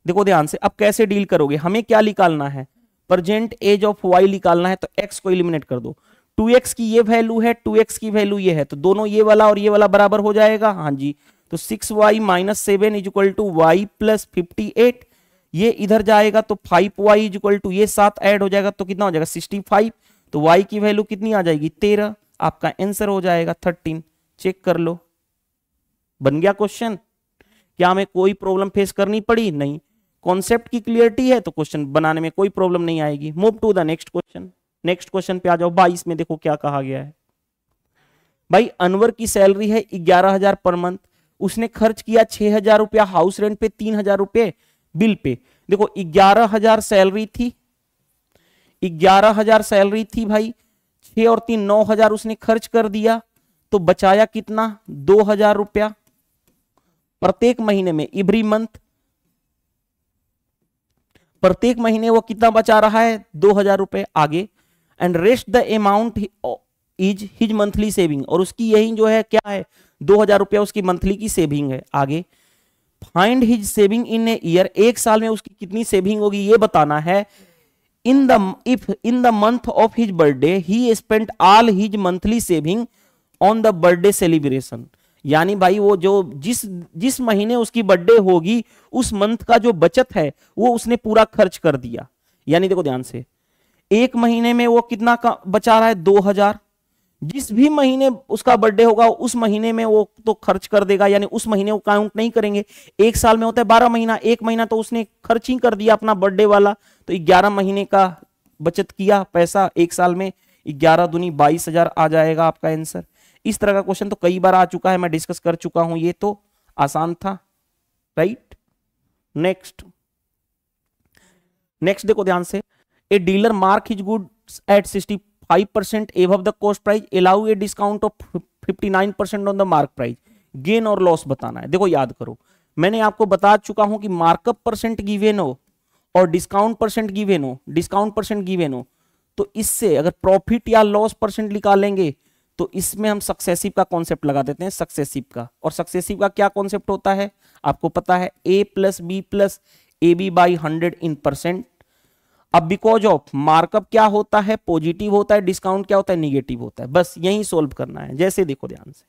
देखो ध्यान से, अब कैसे डील करोगे, हमें क्या निकालना है, प्रेजेंट एज ऑफ y निकालना है, तो x को एलिमिनेट कर दो। 2x की ये वैल्यू है, 2x की वैल्यू ये है, तो दोनों ये वाला और ये वाला बराबर हो जाएगा। हाँ जी, तो 6y minus 7 is equal to y plus 58, ये इधर जाएगा तो 5y इज इक्वल टू, ये 7 ऐड हो जाएगा तो कितना हो जाएगा 65, तो y की वैल्यू कितनी आ जाएगी 13, आपका आंसर हो जाएगा 13। चेक कर लो, बन गया क्वेश्चन। क्या हमें कोई प्रॉब्लम फेस करनी पड़ी, नहीं, कॉन्सेप्ट की क्लियरिटी है तो क्वेश्चन बनाने में कोई प्रॉब्लम नहीं आएगी। Move to the next question, next question पे आ जाओ। 22 में देखो क्या कहा गया है, भाई अनवर की सैलरी है 11,000 पर मंथ, उसने खर्च किया 6,000 रुपया हाउस रेंट पे, 3,000 रुपये बिल पे। देखो 11,000 सैलरी थी, 11,000 सैलरी थी भाई, 6 और 3 9,000 उसने खर्च कर दिया, तो बचाया कितना 2,000 रुपया प्रत्येक महीने में, एवरी मंथ, प्रत्येक महीने वो कितना बचा रहा है 2,000 रुपए। आगे, and rest the amount is his monthly saving, और उसकी यही जो है क्या है 2,000 रुपया उसकी मंथली की सेविंग है। आगे, find his saving in a year, एक साल में उसकी कितनी सेविंग होगी ये बताना है। In the month of his birthday he spent all his monthly saving on the birthday celebration, यानी भाई वो जो जिस महीने उसकी बर्थडे होगी उस मंथ का जो बचत है वो उसने पूरा खर्च कर दिया। यानी देखो ध्यान से, एक महीने में वो कितना का बचा रहा है 2000, जिस भी महीने उसका बर्थडे होगा उस महीने में वो तो खर्च कर देगा, यानी उस महीने को काउंट नहीं करेंगे। एक साल में होता है 12 महीना, एक महीना तो उसने खर्च ही कर दिया अपना बर्थडे वाला, तो 11 महीने का बचत किया पैसा एक साल में, 11 दूनी 22,000 आ जाएगा आपका आंसर। इस तरह का क्वेश्चन तो कई बार आ चुका है, मैं डिस्कस कर चुका हूं, ये तो आसान था, राइट। नेक्स्ट देखो ध्यान से, a dealer mark his goods at 65% above the cost price, allow a discount of 59% on the mark price, gain और लॉस बताना है। देखो याद करो, मैंने आपको बता चुका हूं कि मार्कअप परसेंट गिवन हो और डिस्काउंट परसेंट गिवन हो, तो इससे अगर प्रॉफिट या लॉस परसेंट निकालेंगे तो इसमें हम सक्सेसिव का कॉन्सेप्ट लगा देते हैं, सक्सेसिव का। और सक्सेसिव का क्या कॉन्सेप्ट होता है आपको पता है, a plus B plus A B by 100 in percent. अब बिकॉज ऑफ मार्कअप क्या होता है, पॉजिटिव होता है, डिस्काउंट क्या होता है, निगेटिव होता है, बस यही सोल्व करना है। जैसे देखो ध्यान से,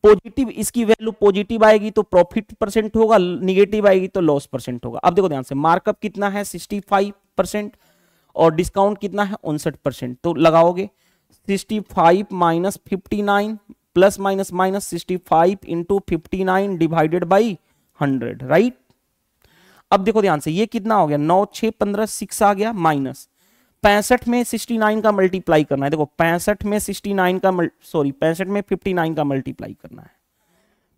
पॉजिटिव इसकी वैल्यू पॉजिटिव आएगी तो प्रॉफिट परसेंट होगा, निगेटिव आएगी तो लॉस परसेंट होगा। अब देखो ध्यान से, मार्कअप कितना है 65% और डिस्काउंट कितना है 59%, तो लगाओगे 65 minus 59 plus minus minus 65 into 59 divided by 100, right. अब देखो ध्यान से, ये कितना हो गया 9 6 15 6 आ गया, माइनस 65 में 69 का मल्टीप्लाई करना है। देखो 65 में 69 का 65 में 59 का मल्टीप्लाई करना है,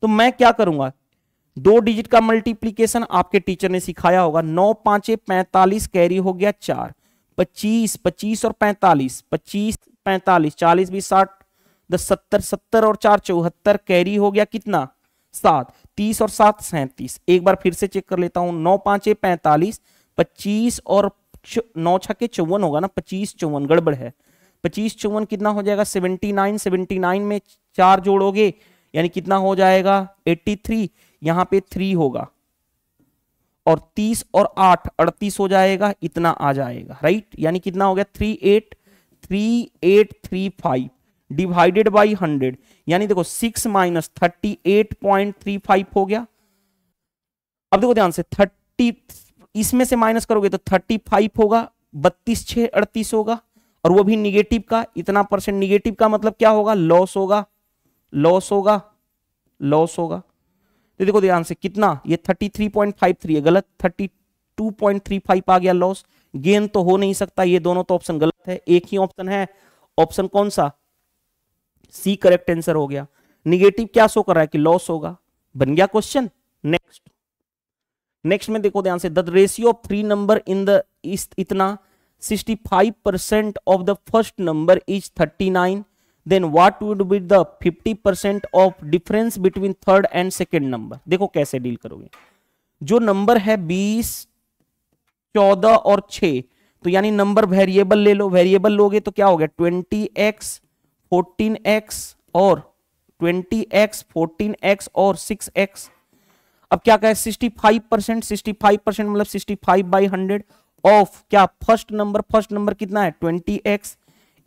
तो मैं क्या करूंगा, 2 डिजिट का मल्टीप्लीकेशन आपके टीचर ने सिखाया होगा। 9 5 45 कैरी हो गया 4, 25 25 और 45 25 45 40 20 60 10 70 70 और 4 74 कैरी हो गया कितना 7, 30 और 7 37। एक बार फिर से चेक कर लेता हूं, 9 5 45 25 और 9 6 54 होगा ना, 25 54 गड़बड़ है, 25 54 कितना हो जाएगा 79, 79 में 4 जोड़ोगे यानी कितना हो जाएगा 83, यहां पे 3 होगा और 30 और 8 38 हो जाएगा, इतना आ जाएगा, राइट। यानी कितना हो गया 383835 डिवाइडेड बाई 100, यानी देखो 6 माइनस 38.35 हो गया। अब देखो ध्यान से, 30 इसमें से माइनस करोगे तो 35 होगा, 32 6 38 होगा, और वो भी निगेटिव का, इतना परसेंट निगेटिव का मतलब क्या होगा, लॉस होगा, लॉस होगा, लॉस होगा। तो देखो ध्यान से कितना, ये 33.53 है, गलत, 32.35 आ गया लॉस। गेन तो हो नहीं सकता, ये दोनों तो ऑप्शन गलत है, एक ही ऑप्शन है, ऑप्शन कौन सा, सी करेक्ट आंसर हो गया। निगेटिव क्या शो कर रहा है कि लॉस होगा, बन गया क्वेश्चन। नेक्स्ट में देखो ध्यान से, the ratio of 3 number in the इतना 65% of the first number is 39, then what would be the 50% of difference between third and second number. देखो कैसे डील करोगे, जो नंबर है 20 14 और 6, तो यानी नंबर वेरिएबल ले लो, वेरिएबल लोगे तो क्या हो गया 20x 14x और 20x 14x और 6x। अब क्या कहे 65%, 65% मतलब 65/100 ऑफ क्या फर्स्ट नंबर कितना है 20x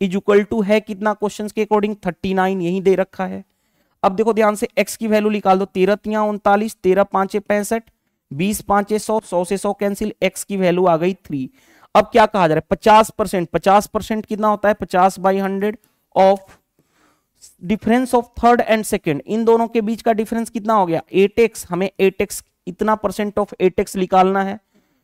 इज इक्वल टू है कितना क्वेश्चन के अकॉर्डिंग 39, यही दे रखा है। अब देखो ध्यान से, x की वैल्यू निकाल दो, 13 3 39, 13 5 65, 20 5 100, 100 से 100 कैंसिल, x की वैल्यू आ गई 3। अब क्या कहा जा रहा है 50%, 50% कितना होता है 50/100 of difference of third and second, इन दोनों के बीच का डिफरेंस कितना हो गया 8x, हमें 8x इतना परसेंट ऑफ 8x निकालना है।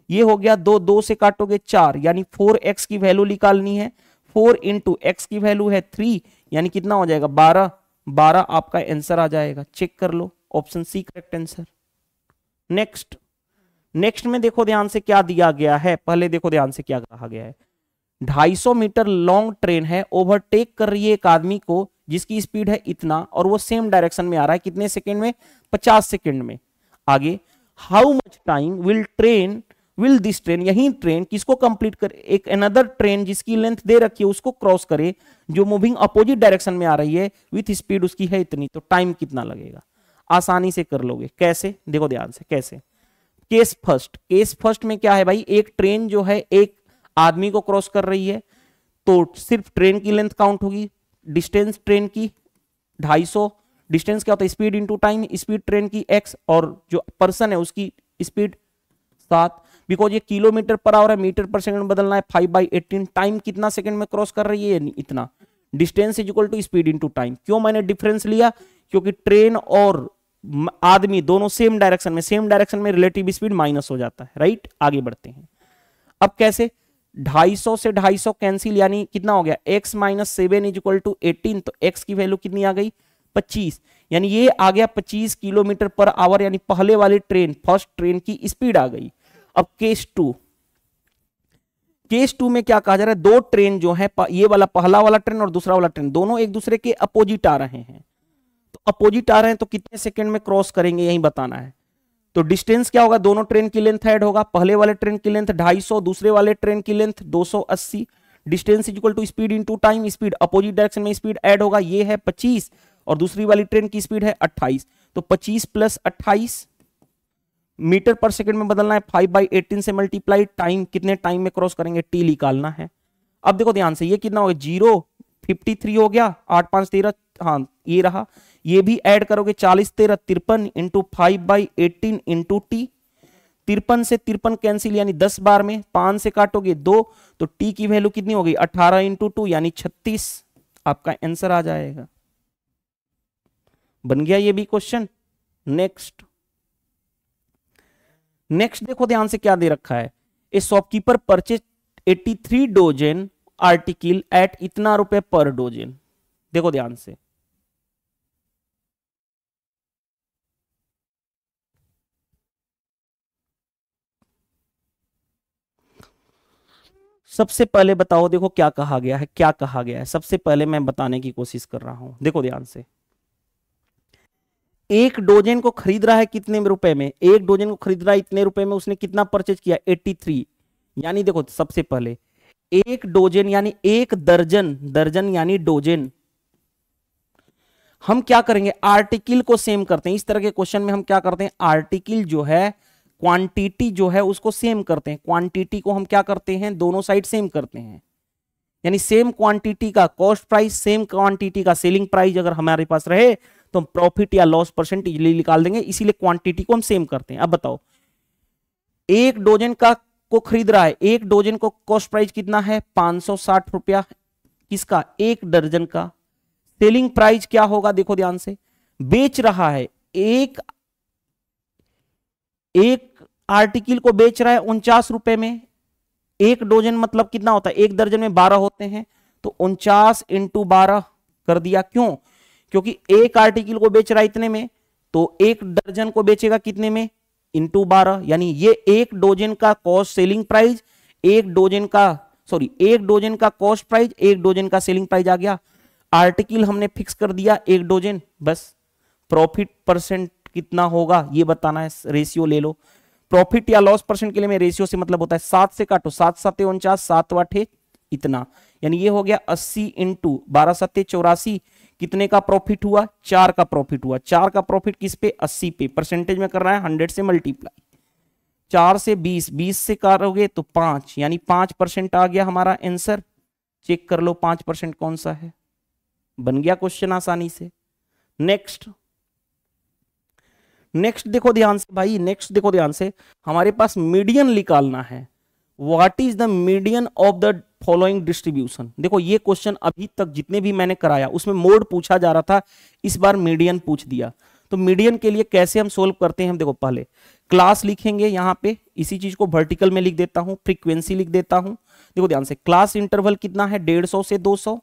ये हो गया 2 2 से काटोगे 4, यानी 4x की वैल्यू निकालनी है, 4 इंटू एक्स की वैल्यू है 3, यानी कितना हो जाएगा 12, 12 आपका आंसर आ जाएगा। चेक कर लो, option C correct answer. Next में देखो ध्यान से क्या दिया गया है, पहले देखो ध्यान से क्या कहा गया है, 250 मीटर लॉन्ग ट्रेन है, ओवरटेक कर रही है एक आदमी को जिसकी स्पीड है इतना और वो सेम डायरेक्शन में आ रहा है, कितने सेकंड में 50 सेकंड में। आगे how much time will this train, यही ट्रेन किसको कंप्लीट करे, एक अनदर ट्रेन जिसकी लेंथ दे रखी है उसको क्रॉस करे, जो मूविंग अपोजिट डायरेक्शन में आ रही है विथ स्पीड उसकी है इतनी, तो टाइम कितना लगेगा। आसानी से कर लोगे। कैसे, देखो ध्यान से कैसे। केस फर्स्ट में क्या है भाई, एक ट्रेन जो है एक आदमी को क्रॉस कर रही है, तो सिर्फ ट्रेन की लेंथ काउंट होगी, डिस्टेंस ट्रेन की 250, डिस्टेंस क्या होता है speed into time, speed train की x, और जो पर्सन है उसकी स्पीड 7, बिकॉज ये किलोमीटर पर आवर है, मीटर पर सेकंड बदलना है, 5/18, टाइम कितना सेकंड में क्रॉस कर रही है इतना, distance is equal to speed into time. क्यों मैंने डिफरेंस लिया, क्योंकि ट्रेन और आदमी दोनों सेम डायरेक्शन में रिलेटिव स्पीड माइनस हो जाता है, राइट। आगे बढ़ते हैं। अब कैसे, 250 से 250 कैंसिल, यानी कितना हो गया, x minus 7 is equal to 18, तो x की वैल्यू कितनी आ गई 25, यानी ये आ गया 25 किलोमीटर पर आवर, यानी पहले वाली ट्रेन फर्स्ट ट्रेन की स्पीड आ गई। अब केस टू में क्या कहा जा रहा है, दो ट्रेन जो है, ये वाला पहला वाला ट्रेन और दूसरा वाला ट्रेन, दोनों एक दूसरे के अपोजिट आ रहे हैं, तो अपोजिट आ रहे हैं तो कितने सेकंड में क्रॉस करेंगे यही बताना है। तो डिस्टेंस क्या होगा, दोनों ट्रेन की लेंथ ऐड होगा, पहले वाले ट्रेन की लेंथ 250, दूसरे वाले ट्रेन की length 280, distance equal to speed into time, speed opposite direction में स्पीड ऐड होगा, ये है 25 और दूसरी वाली ट्रेन की स्पीड है 28, तो 25 प्लस 28 मीटर पर सेकंड में बदलना है, 5/18 से मल्टीप्लाई, टाइम कितने टाइम में क्रॉस करेंगे टी निकालना है। अब देखो ध्यान से, ये कितना हो गया 0, 53 हो गया, 8 5 13, हाँ ये रहा, ये भी ऐड करोगे 40 13 53 इंटू 5/18 इंटू टी, 53 से 53 कैंसिल, यानी 10 बार में 5 से काटोगे 2, तो टी की वैल्यू कितनी हो गई 18 इंटू 2 यानी 36, आपका आंसर आ जाएगा। बन गया ये भी क्वेश्चन। नेक्स्ट देखो ध्यान से क्या दे रखा है, a shopkeeper purchase 83 dozen article at इतना रुपए पर डोजन। देखो ध्यान से, सबसे पहले बताओ, देखो क्या कहा गया है, क्या कहा गया है, सबसे पहले मैं बताने की कोशिश कर रहा हूं। देखो ध्यान से, एक डोजन को खरीद रहा है कितने रुपए में, एक डोजन को खरीद रहा है इतने रुपए में, उसने कितना परचेज किया 83, यानी देखो सबसे पहले एक डोजन यानी एक दर्जन, दर्जन यानी डोजन। हम क्या करेंगे, आर्टिकल को सेम करते हैं, इस तरह के क्वेश्चन में हम क्या करते हैं, आर्टिकल जो है क्वांटिटी जो है उसको सेम करते हैं, क्वांटिटी को हम क्या करते हैं, दोनों साइड सेम करते हैं, यानी सेम क्वांटिटी का कॉस्ट प्राइस, सेम क्वांटिटी का सेलिंग प्राइस अगर हमारे पास रहे तो हम प्रॉफिट या लॉस परसेंटेज निकाल देंगे, इसीलिए क्वांटिटी को हम सेम करते हैं। अब बताओ, एक डोजन का को खरीद रहा है, एक डोजन को कॉस्ट प्राइस कितना है 560 रुपया, किसका, एक दर्जन का। सेलिंग प्राइस क्या होगा, देखो ध्यान से, बेच रहा है एक आर्टिकल को बेच रहा है 49 रुपए में, एक डोजन मतलब कितना होता है, एक दर्जन में 12 होते हैं, तो 49 इंटू 12 कर दिया। क्यों, क्योंकि एक आर्टिकल को बेच रहा है इतने में, तो एक दर्जन को बेचेगा कितने में, इंटू 12, यानी ये एक डोजन का कॉस्ट सेलिंग प्राइस, एक डोजन का कॉस्ट प्राइस, एक डोजन का सेलिंग प्राइस आ गया। आर्टिकल हमने फिक्स कर दिया एक डोजन, बस प्रॉफिट परसेंट कितना होगा ये बताना है, रेशियो ले लो। प्रॉफिट या लॉस परसेंट के लिए में रेशियो से मतलब होता है 7 से काटो, 7 7 49, 7 8 इतना, यानी ये हो गया 80 इंटू 12 7 84, कितने का प्रॉफिट हुआ, 4 का प्रॉफिट हुआ। 4 का प्रॉफिट किस पे, 80 पे, परसेंटेज में कर रहा है 100 से मल्टीप्लाई, 4 से 20, 20 से करोगे तो 5, यानी 5% आ गया हमारा आंसर। चेक कर लो 5% कौन सा है, बन गया क्वेश्चन आसानी से। नेक्स्ट देखो ध्यान से भाई, नेक्स्ट देखो ध्यान से, हमारे पास मीडियन निकालना है। What is the median of the following distribution. देखो ये क्वेश्चन अभी तक जितने भी मैंने कराया उसमें मोड पूछा जा रहा था, इस बार मीडियन पूछ दिया। तो मीडियन के लिए कैसे हम सोल्व करते हैं, हम देखो पहले क्लास लिखेंगे, यहां पे इसी चीज को वर्टिकल में लिख देता हूं, फ्रीक्वेंसी लिख देता हूं। देखो ध्यान से, क्लास इंटरवल कितना है 150 से 200,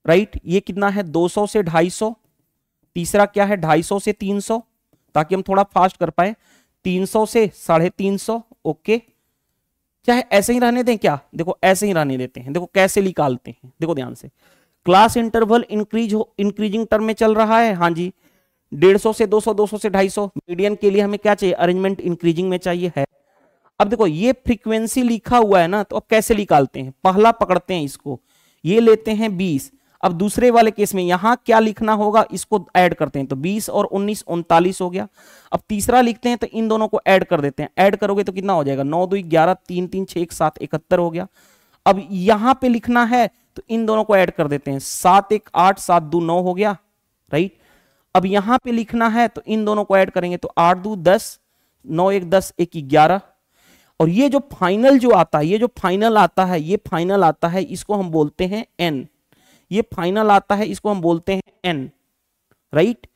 राइट, ये कितना है 200 से 250, तीसरा क्या है 250 से 300, ताकि हम थोड़ा फास्ट कर पाए, 300 से 350, ओके। चाहे ऐसे ही रहने दें क्या, देखो ऐसे ही रहने देते हैं, देखो कैसे निकालते हैं। देखो ध्यान से, क्लास इंटरवल इंक्रीजिंग टर्म में चल रहा है, हाँ जी, 150 से 200, 200 से 250। मीडियन के लिए हमें क्या चाहिए, अरेंजमेंट इंक्रीजिंग में चाहिए है। अब देखो ये फ्रीक्वेंसी लिखा हुआ है ना, तो अब कैसे निकालते हैं, पहला पकड़ते हैं इसको, ये लेते हैं 20, अब दूसरे वाले केस में यहां क्या लिखना होगा, इसको ऐड करते हैं तो 20 और 19 39 हो गया। अब तीसरा लिखते हैं तो इन दोनों को ऐड कर देते हैं, ऐड करोगे तो कितना हो जाएगा 9 2 11 3 3 6 7 71 हो गया। अब यहां पे लिखना है तो इन दोनों को ऐड कर देते हैं, 7 1 8 7 2 9 हो गया, राइट। अब यहां पे लिखना है तो इन दोनों को ऐड करेंगे तो 8 2 10 9 1 10 1 11। और ये जो फाइनल जो आता है, ये जो फाइनल आता है, ये फाइनल आता है, इसको हम बोलते हैं n। ये फाइनल आता है, इसको हम बोलते हैं n, राइट।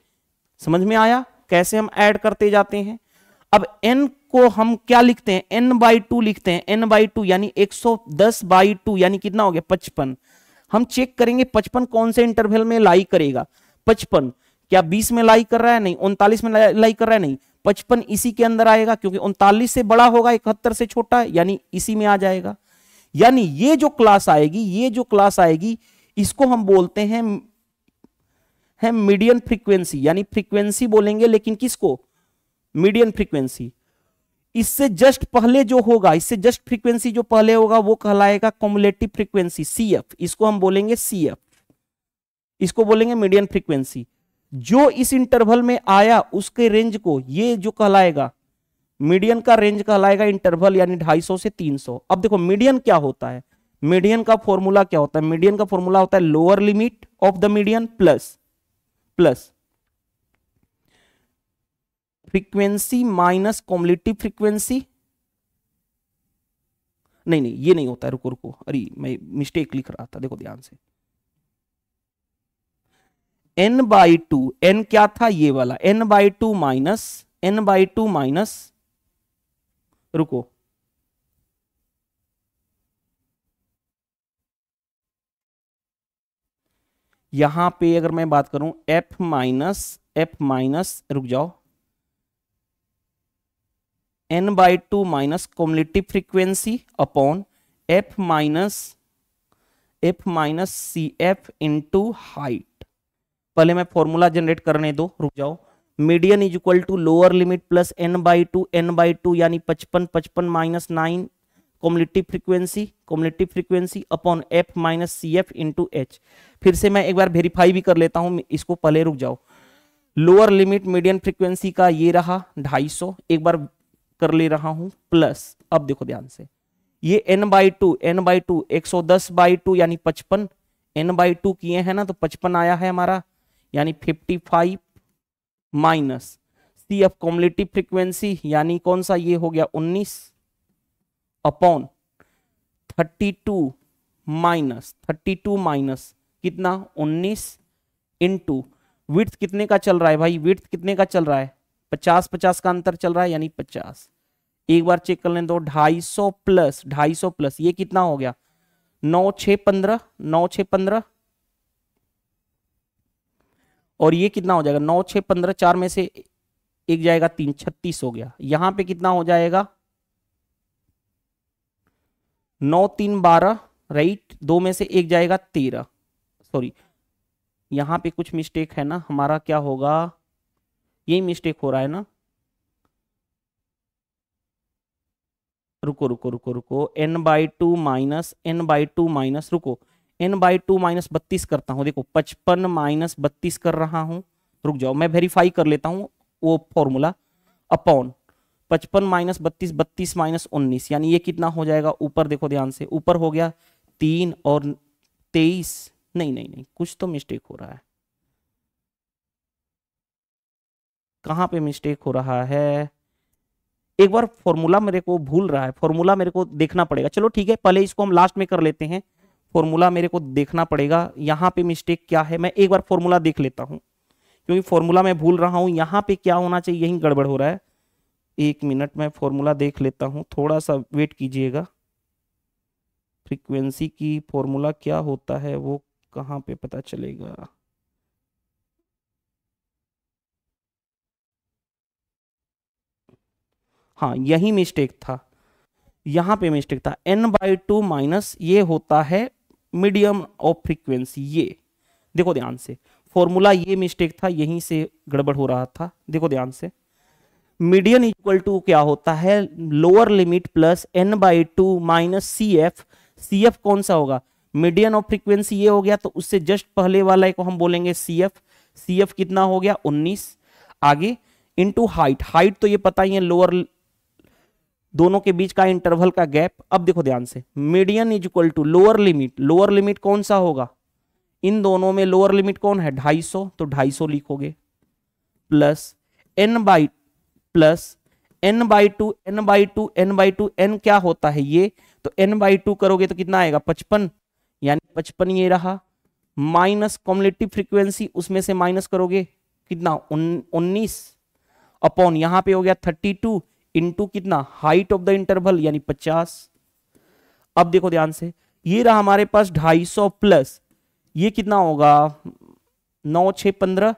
समझ में आया कैसे हम ऐड करते जाते हैं। अब n को हम क्या लिखते हैं, n/2 लिखते हैं, n/2 यानी 110/2 यानी कितना हो गया 55। हम चेक करेंगे 55 कौन से इंटरवल में लाई करेगा। 55 क्या 20 में लाई कर रहा है, नहीं। 39 में लाई कर रहा है, नहीं। 55 इसी के अंदर आएगा क्योंकि 39 से बड़ा होगा, 71 से छोटा है, यानी इसी में आ जाएगा। यानी ये जो क्लास आएगी, ये जो क्लास आएगी, इसको हम बोलते हैं मीडियन फ्रीक्वेंसी, यानी फ्रीक्वेंसी बोलेंगे लेकिन किसको, मीडियन फ्रीक्वेंसी। इससे जस्ट पहले जो होगा, इससे जस्ट फ्रीक्वेंसी जो पहले होगा वो कहलाएगा कॉम्युलेटिव फ्रीक्वेंसी CF, इसको हम बोलेंगे CF, इसको बोलेंगे मीडियन फ्रीक्वेंसी। जो इस इंटरवल में आया उसके रेंज को ये जो कहलाएगा, मीडियन का रेंज कहलाएगा इंटरवल, यानी 250 से 300। अब देखो मीडियन क्या होता है, मीडियन का फॉर्मूला क्या होता है, मीडियन का फॉर्मूला होता है lower limit of the median plus frequency minus cumulative frequency. नहीं ये नहीं होता है, रुको रुको, अरे मैं मिस्टेक लिख रहा था, देखो ध्यान से। n/2, n क्या था ये वाला, n/2 माइनस रुको, यहां पे अगर मैं बात करूं f माइनस रुक जाओ, n/2 minus cumulative frequency upon f minus CF into height. पहले मैं फॉर्मूला जनरेट करने दो, रुक जाओ। Median is equal to lower limit plus n/2 यानी 55 minus 9 cumulative frequency upon f minus CF into h। फिर से मैं एक बार वेरीफाई भी कर लेता हूं इसको, पहले रुक जाओ। लोअर लिमिट मीडियन फ्रीक्वेंसी का ये रहा 250, एक बार कर ले रहा हूं, प्लस अब देखो ध्यान से, ये n/2 110/2 यानी 55, n/2 किए हैं ना तो 55 आया है हमारा, यानी 55 माइनस CF कॉम्युलेटिव फ्रीक्वेंसी यानी कौन सा, ये हो गया 19 अपॉन 32 माइनस कितना 19 इंटू विड्थ कितने का चल रहा है भाई, विड्थ कितने का चल रहा है 50 का अंतर चल रहा है, यानी 50। एक बार चेक कर लें तो 250 प्लस ये कितना हो गया 9 6 15 और ये कितना हो जाएगा 9 6 15, 4 में से एक जाएगा 3, 36 हो गया। यहां पे कितना हो जाएगा 9 3 12, राइट, 2 में से एक जाएगा 13, सॉरी यहां पे कुछ मिस्टेक है ना, हमारा क्या होगा, यही मिस्टेक हो रहा है ना, रुको n/2 माइनस रुको, n/2 माइनस 32 करता हूं, देखो 55 माइनस 32 कर रहा हूं, रुक जाओ मैं वेरीफाई कर लेता हूं वो फॉर्मूला, अपॉन 55 माइनस 32 माइनस 19, यानी ये कितना हो जाएगा, ऊपर देखो ध्यान से, ऊपर हो गया 3 और 23, नहीं कुछ तो मिस्टेक हो रहा है, कहां पे मिस्टेक हो रहा है, एक बार फॉर्मूला मेरे को भूल रहा है, फॉर्मूला मेरे को देखना पड़ेगा। चलो ठीक है, पहले इसको हम लास्ट में कर लेते हैं, फॉर्मूला मेरे को देखना पड़ेगा, यहां पे मिस्टेक क्या है, मैं एक बार फॉर्मूला देख लेता हूं क्योंकि फॉर्मूला मैं भूल रहा हूं, यहां पे क्या होना चाहिए यही गड़बड़ हो रहा है। 1 मिनट मैं फॉर्मूला देख लेता हूं, थोड़ा सा वेट कीजिएगा। फ्रीक्वेंसी की फॉर्मूला क्या होता है वो कहां पे पता चलेगा, हाँ यही मिस्टेक था, यहां पे मिस्टेक था, n/2 माइनस ये होता है मीडियम ऑफ फ्रीक्वेंसी, ये देखो ध्यान से, फॉर्मूला ये मिस्टेक था, यहीं से गड़बड़ हो रहा था, देखो ध्यान से। मीडियन इक्वल टू क्या होता है, lower limit plus n/2 minus CF, CF कौन सा होगा, मीडियन ऑफ फ्रीक्वेंसी ये हो गया, तो उससे जस्ट पहले वाला को हम बोलेंगे CF। CF कितना हो गया 19। आगे इनटू हाइट, हाइट तो ये पता ही है लोअर दोनों के बीच का इंटरवल का गैप। अब देखो ध्यान से, median is equal to lower limit, lower limit कौन सा होगा, इन दोनों में लोअर लिमिट कौन है 250, तो 250 लिखोगे plus n by plus n by two n by two n by two, n क्या होता है ये, तो n बाई टू करोगे तो कितना आएगा 55, यानी 55 ये रहा, माइनस कॉम्युलेटिव फ्रीक्वेंसी उसमें से माइनस करोगे कितना 19 अपॉन यहां पे हो गया 32 इंटू कितना हाइट ऑफ द इंटरवल यानी 50। अब देखो ध्यान से, ये रहा हमारे पास 250 प्लस ये कितना होगा 9 6 15,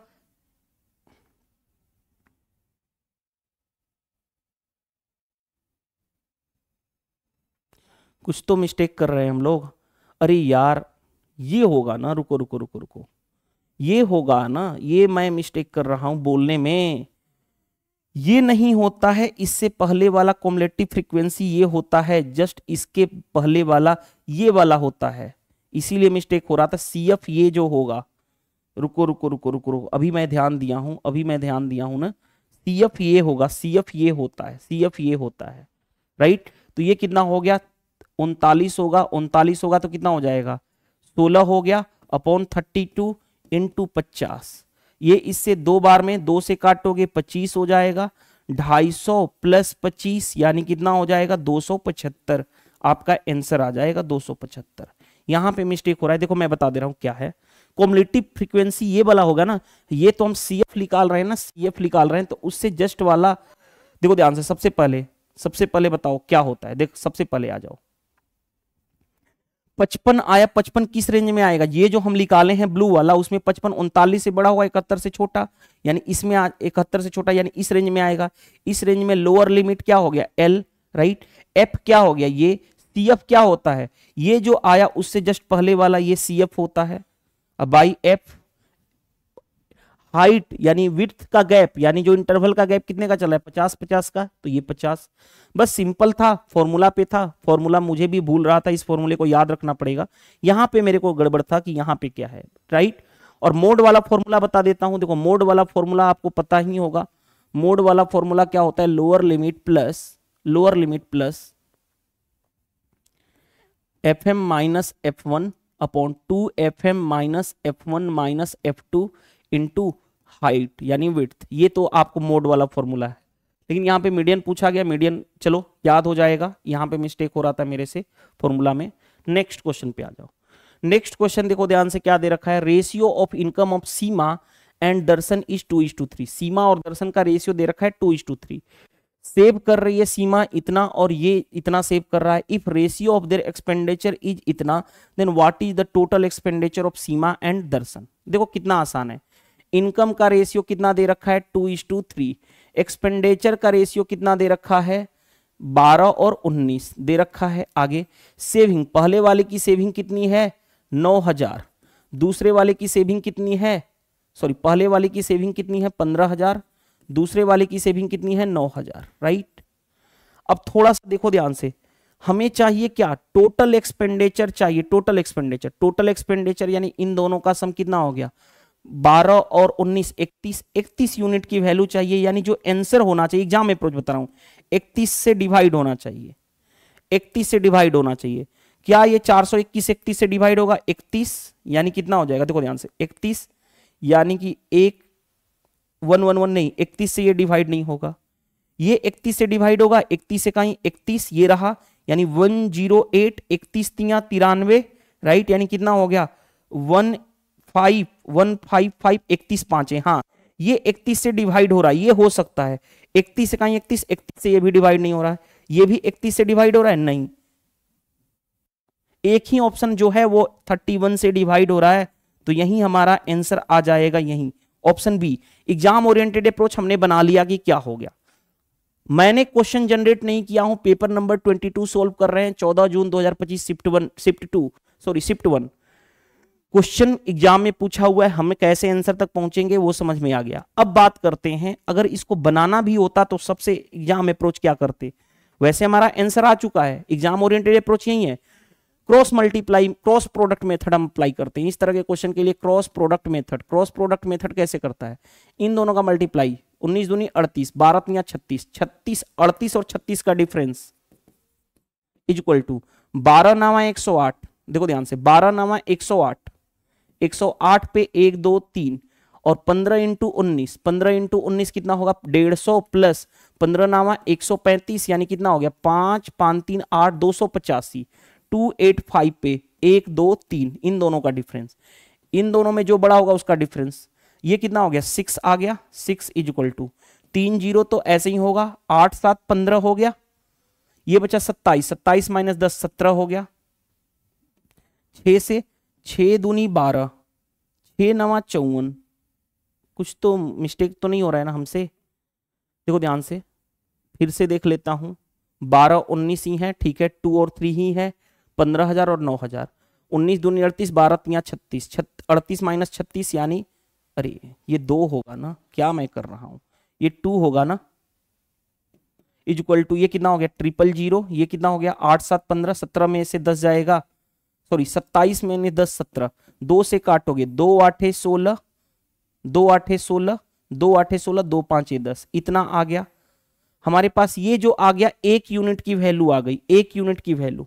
कुछ तो मिस्टेक कर रहे हैं हम लोग। अरे यार ये होगा ना, रुको रुको रुको रुको, ये होगा ना, ये मैं मिस्टेक कर रहा हूं बोलने में, ये नहीं होता है, इससे पहले वाला कॉम्युलेटिव फ्रीक्वेंसी ये होता है, जस्ट इसके पहले वाला ये वाला होता है, इसीलिए मिस्टेक हो रहा था। CF ये जो होगा, रुको रुको रुको रुको रुको, अभी मैं ध्यान दिया हूं, अभी मैं ध्यान दिया हूं ना, CF ये होगा, CF ये होता है, CF ये होता है, राइट। तो ये कितना हो गया 39 होगा, 39 होगा तो कितना हो जाएगा 16 हो गया अपॉन 32 इंटू 50, ये इससे दो बार में 2 से काटोगे 25 हो जाएगा, 250 प्लस 25 यानी कितना हो जाएगा 275, आपका आंसर आ जाएगा 275। यहां पे मिस्टेक हो रहा है, देखो मैं बता दे रहा हूं क्या है, कॉम्युलेटिव फ्रीक्वेंसी ये वाला होगा ना, ये तो हम CF निकाल रहे हैं ना, CF निकाल रहे हैं, तो उससे जस्ट वाला देखो ध्यान से, सबसे पहले बताओ क्या होता है, देख सबसे पहले आ जाओ 55 आया, 55 किस रेंज में आएगा, ये जो हम निकाले हैं ब्लू वाला उसमें 55 39 से बड़ा हुआ 71 से छोटा, यानी इसमें 71 से छोटा, यानी इस रेंज में आएगा। इस रेंज में लोअर लिमिट क्या हो गया L, राइट। F क्या हो गया ये, CF क्या होता है, ये जो आया उससे जस्ट पहले वाला ये CF होता है। अब बाई F हाइट यानी विड्थ का गैप, यानी जो इंटरवल का गैप कितने का चला है 50 50 का, तो ये 50। बस सिंपल था, फॉर्मूला पे था, फॉर्मूला मुझे भी भूल रहा था, इस फॉर्मूले को याद रखना पड़ेगा। यहां पे मेरे को गड़बड़ था कि यहां पे क्या है, राइट। और मोड वाला फॉर्मूला बता देता हूं, देखो मोड वाला फॉर्मूला आपको पता ही होगा, मोड वाला फॉर्मूला क्या होता है, lower limit plus FM minus F1 upon 2FM minus F1 minus F2 into height यानी विड्थ, ये तो आपको मोड वाला फॉर्मूला है। लेकिन यहाँ पे मीडियन पूछा गया, मीडियन चलो याद हो जाएगा, यहाँ पे मिस्टेक हो रहा था मेरे से फॉर्मूला में। नेक्स्ट क्वेश्चन पे आ जाओ। नेक्स्ट क्वेश्चन देखो ध्यान से, क्या दे रखा है, ratio of income of Seema and Darshan is 2:3। सीमा और दर्शन का रेशियो दे रखा है 2:3। सेव कर रही है सीमा इतना और ये इतना सेव कर रहा है। If ratio of their expenditure is इतना, then what is the total expenditure of Seema and Darshan. देखो कितना आसान है, इनकम का रेशियो कितना दे रखा है 2:3, एक्सपेंडिचर का रेशियो कितना दे रखा है 12 और 19 दे रखा है। आगे सेविंग, पहले वाले की सेविंग कितनी है 9,000, दूसरे वाले की सेविंग कितनी है, सॉरी पहले वाले की सेविंग कितनी है 15,000, दूसरे वाले की सेविंग कितनी है 9,000, राइट। अब थोड़ा सा देखो ध्यान से, हमें चाहिए क्या, टोटल एक्सपेंडिचर चाहिए, टोटल एक्सपेंडिचर यानी इन दोनों का सम कितना हो गया 12 और 19 31 यूनिट की वैल्यू चाहिए। यानी जो आंसर होना चाहिए, एग्जाम में अप्रोच बता रहा हूं, 31 से डिवाइड होना चाहिए, 31 से डिवाइड होना चाहिए। क्या ये 421 31 से डिवाइड होगा 31, यानी कितना हो जाएगा, देखो ध्यान से 31 यानी कि 111 नहीं, 31 से ये डिवाइड नहीं होगा, ये 31 से डिवाइड होगा, 31 से कहीं 31 ये रहा, यानी 108 31 तिया 93, राइट। यानी कितना हो गया 155 31 5 है, हाँ ये 31 से डिवाइड हो रहा है, ये हो सकता है 31 से कहीं 31 से ये भी डिवाइड नहीं हो रहा है, ये भी 31 से डिवाइड हो रहा है नहीं, एक ही ऑप्शन जो है वो 31 से डिवाइड हो रहा है, तो यही हमारा आंसर आ जाएगा, यही option B. Exam oriented approach हमने बना लिया कि क्या हो गया। मैंने क्वेश्चन जनरेट नहीं किया हूं, पेपर नंबर 22 सोल्व कर रहे हैं, 14 जून 2025 शिफ्ट 1 क्वेश्चन एग्जाम में पूछा हुआ है, हमें कैसे आंसर तक पहुंचेंगे वो समझ में आ गया। अब बात करते हैं, अगर इसको बनाना भी होता तो सबसे एग्जाम अप्रोच क्या करते। वैसे हमारा आंसर आ चुका है, एग्जाम ओरिएंटेड अप्रोच यही है, क्रॉस प्रोडक्ट मेथड हम अप्लाई करते हैं इस तरह के क्वेश्चन के लिए। क्रॉस प्रोडक्ट मेथड कैसे करता है, इन दोनों का मल्टीप्लाई, 19 दूनी 38, 12 तिया 36, 36 38 और 36 का डिफरेंस इज इक्वल टू 12 नामा 108, देखो ध्यान से 12 नामा 108, 108 पे 1 2 3 और 15 इंटू 19, 15 इंटू 19 कितना होगा 150 प्लस 15 नामा 135 यानी कितना हो गया 5 5 3 8 285, 285 पे 1 2 3, इन दोनों का डिफरेंस, इन दोनों में जो बड़ा होगा उसका डिफरेंस, ये कितना हो गया 6 आ गया, 6 इज इक्वल टू 3 जीरो तो ऐसे ही होगा, 8 7 15 हो गया, ये बचा 27, 27 माइनस 10 17 हो गया, 6 से 6 दूनी 12, 6 नवा 54, कुछ तो मिस्टेक तो नहीं हो रहा है ना हमसे, देखो ध्यान से फिर से देख लेता हूं, 12 19 ही है, ठीक है 2 और 3 ही है, 15,000 और 9,000, 19 दूनी 38, 12 तिया 36, 38 माइनस 36 यानी, अरे ये 2 होगा ना, क्या मैं कर रहा हूं, ये 2 होगा ना, इज इक्वल टू ये कितना हो गया 000, ये कितना हो गया 8 7 15, 17 में से 10 जाएगा, सॉरी 27 में 10 17, 2 से काटोगे 2 8 16, 2 8 16, 2 8 16, 2 5 10, इतना आ गया हमारे पास। ये जो आ गया 1 यूनिट की वैल्यू आ गई, 1 यूनिट की वैल्यू।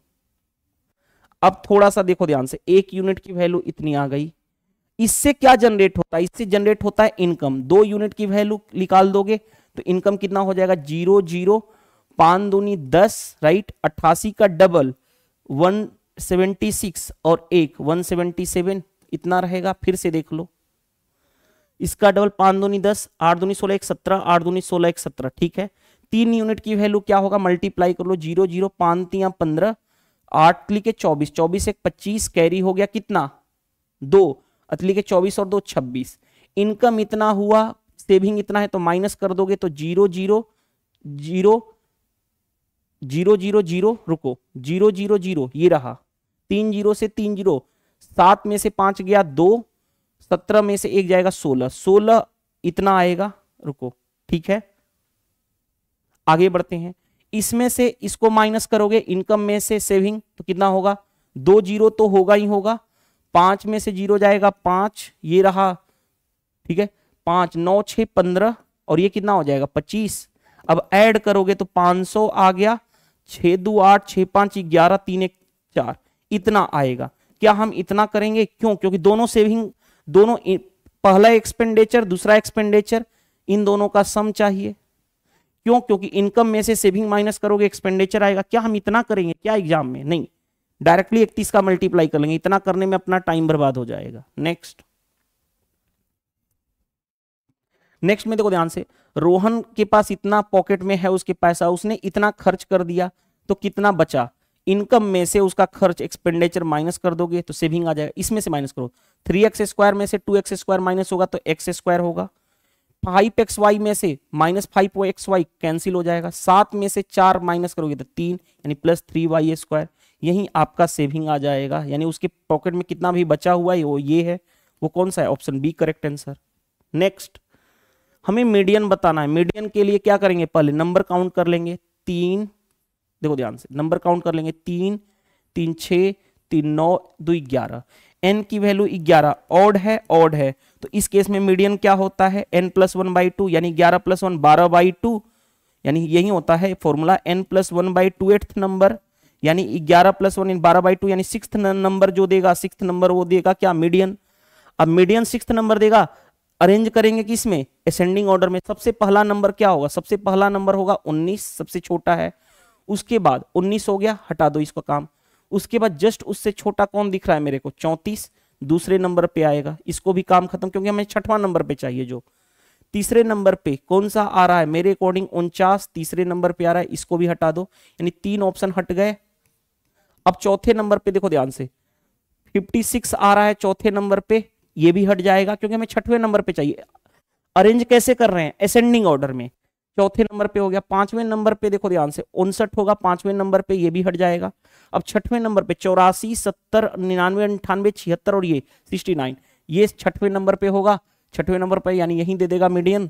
अब थोड़ा सा देखो ध्यान से, 1 यूनिट की वैल्यू इतनी आ गई, इससे क्या जनरेट होता है, इससे जनरेट होता है इनकम। 2 यूनिट की वैल्यू निकाल दोगे तो इनकम कितना हो जाएगा 0 0, 5 दूनी 10, राइट, 88 का डबल 176 और 1 177, इतना रहेगा। फिर से देख लो, इसका डबल 5 दूनी 10, 8 दूनी 16 1 17, 8 दूनी 16 1 17, ठीक है। 3 यूनिट की वैल्यू क्या होगा, मल्टीप्लाई कर लो, 0 0, 5 तिया 15, 8 लिखे 24, 24 1 25, कैरी हो गया कितना 2, अतली के 24 और 2 26, इनकम इतना हुआ, सेविंग इतना है, तो माइनस कर दोगे तो 0 0 0 0 0 0, रुको 0 0 0, ये रहा 3 0 से 3 0, 7 में से 5 गया 2, 17 में से 1 जाएगा 16, 16 इतना आएगा, रुको ठीक है आगे बढ़ते हैं। इसमें से इसको माइनस करोगे इनकम में से सेविंग, तो कितना होगा 2 0 तो होगा ही होगा, 5 में से 0 जाएगा 5, ये रहा ठीक है 5 9 6 15 और ये कितना हो जाएगा 25। अब ऐड करोगे तो 500 आ गया, 6 2 8, 6 5 11, 3 1 4, इतना आएगा। क्या हम इतना करेंगे, क्यों, क्योंकि दोनों सेविंग, दोनों पहला एक्सपेंडिचर दूसरा एक्सपेंडिचर, इन दोनों का सम चाहिए। क्यों, क्योंकि इनकम में से सेविंग माइनस करोगे एक्सपेंडिचर आएगा। क्या हम इतना करेंगे क्या एग्जाम में, नहीं, डायरेक्टली 31 का मल्टीप्लाई कर लेंगे, इतना करने में अपना टाइम बर्बाद हो जाएगा। नेक्स्ट में देखो ध्यान से, रोहन के पास इतना पॉकेट में है उसके पैसा, उसने इतना खर्च कर दिया, तो कितना बचा, इनकम में से उसका खर्च एक्सपेंडिचर माइनस कर दोगे तो सेविंग आ जाएगा। इसमें से माइनस करो, 3x² में से 2x² माइनस होगा तो x² होगा, 5xy में से माइनस 5xy कैंसिल हो जाएगा, 7 में से 4 माइनस करोगे तो 3 यानी प्लस 3y², यही आपका सेविंग आ जाएगा। यानी उसके पॉकेट में कितना भी बचा हुआ है वो ये है, वो कौन सा है, option B correct answer. Next हमें मीडियन बताना है। मीडियन के लिए क्या करेंगे, पहले नंबर काउंट कर लेंगे, 3, देखो ध्यान से नंबर काउंट कर लेंगे, 3 3 6 3 9 2 11, n की वैल्यू 11, ऑड है तो इस केस में मीडियन क्या होता है n+1/2 यानी 11 + 1 12/2, यानी यही होता है फॉर्मूला n+1/2 8th नंबर, यानी 11 + 1 12/2 यानी 6th नंबर जो देगा, 6th नंबर वो देगा क्या, मीडियन। अब मीडियन 6th नंबर देगा, अरेंज करेंगे किसमें, असेंडिंग ऑर्डर में। सबसे पहला नंबर क्या होगा, सबसे पहला नंबर होगा 19, सबसे छोटा है, उसके बाद 19 हो गया, हटा दो इसका काम, उसके बाद जस्ट उससे छोटा कौन दिख रहा है मेरे को, 34 दूसरे नंबर पे आएगा, इसको भी काम खत्म, क्योंकि हमें 6वां नंबर पे चाहिए। जो तीसरे नंबर पे कौन सा आ रहा है मेरे अकॉर्डिंग 49 तीसरे नंबर पे आ रहा है, इसको भी हटा दो, यानी 3 ऑप्शन हट गए। अब चौथे नंबर पे देखो ध्यान से 56 आ रहा है चौथे नंबर पे, ये भी हट जाएगा क्योंकि हमें 6वें नंबर पे चाहिए। अरेंज कैसे कर रहे हैं, असेंडिंग ऑर्डर में, चौथे नंबर पे हो गया। 5वें नंबर पे देखो ध्यान से 59 होगा 5वें नंबर पे, ये भी हट जाएगा। अब 6वें नंबर पे 84 70 99 98 76 और ये 69, ये 6वें नंबर पे होगा, 6वें नंबर पे यानी यही दे देगा मीडियन।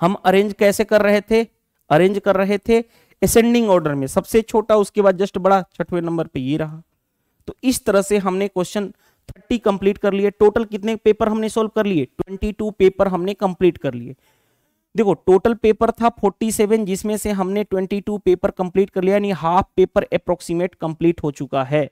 हम अरेंज कैसे कर रहे थे, अरेंज कर रहे थे असेंडिंग ऑर्डर में, सबसे छोटा उसके बाद जस्ट बड़ा, छठवें नंबर पे ये रहा। तो इस तरह से हमने क्वेश्चन 30 कंप्लीट कर लिए। टोटल कितने पेपर हमने सॉल्व कर लिए? 22 पेपर हमने कंप्लीट कर लिए। देखो टोटल पेपर था 47, जिसमें से हमने 22 पेपर कंप्लीट कर लिया, यानी हाफ पेपर अप्रोक्सीमेट कंप्लीट हो चुका है।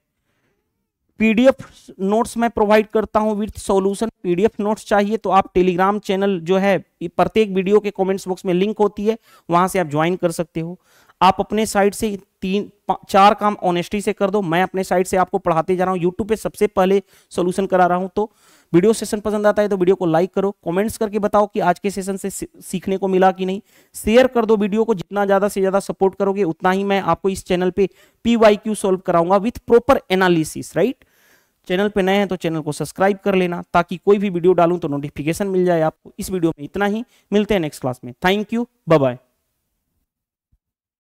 पीडीएफ नोट्स मैं प्रोवाइड करता हूं विद सॉल्यूशन। पीडीएफ नोट्स चाहिए तो आप टेलीग्राम चैनल जो है, प्रत्येक वीडियो के कमेंट्स बॉक्स में लिंक होती है, वहां से आप ज्वाइन कर सकते हो। आप अपने साइड से 3-4 काम ऑनेस्टी से कर दो। मैं अपने साइड से आपको पढ़ाते जा रहा हूं, यूट्यूब पे सबसे पहले सॉल्यूशन करा रहा हूं। तो वीडियो सेशन पसंद आता है तो वीडियो को लाइक करो, कमेंट्स करके बताओ कि आज के सेशन से सीखने को मिला कि नहीं। शेयर कर दो वीडियो को, जितना ज्यादा से ज्यादा सपोर्ट करोगे उतना ही मैं आपको इस चैनल पे PYQ सॉल्व कराऊंगा with proper analysis, right. Channel पे नए हैं तो चैनल को सब्सक्राइब कर लेना, ताकि कोई भी वीडियो डालूं तो नोटिफिकेशन मिल जाए आपको। इस वीडियो में इतना ही, मिलते हैं नेक्स्ट क्लास में। Thank you, bye bye.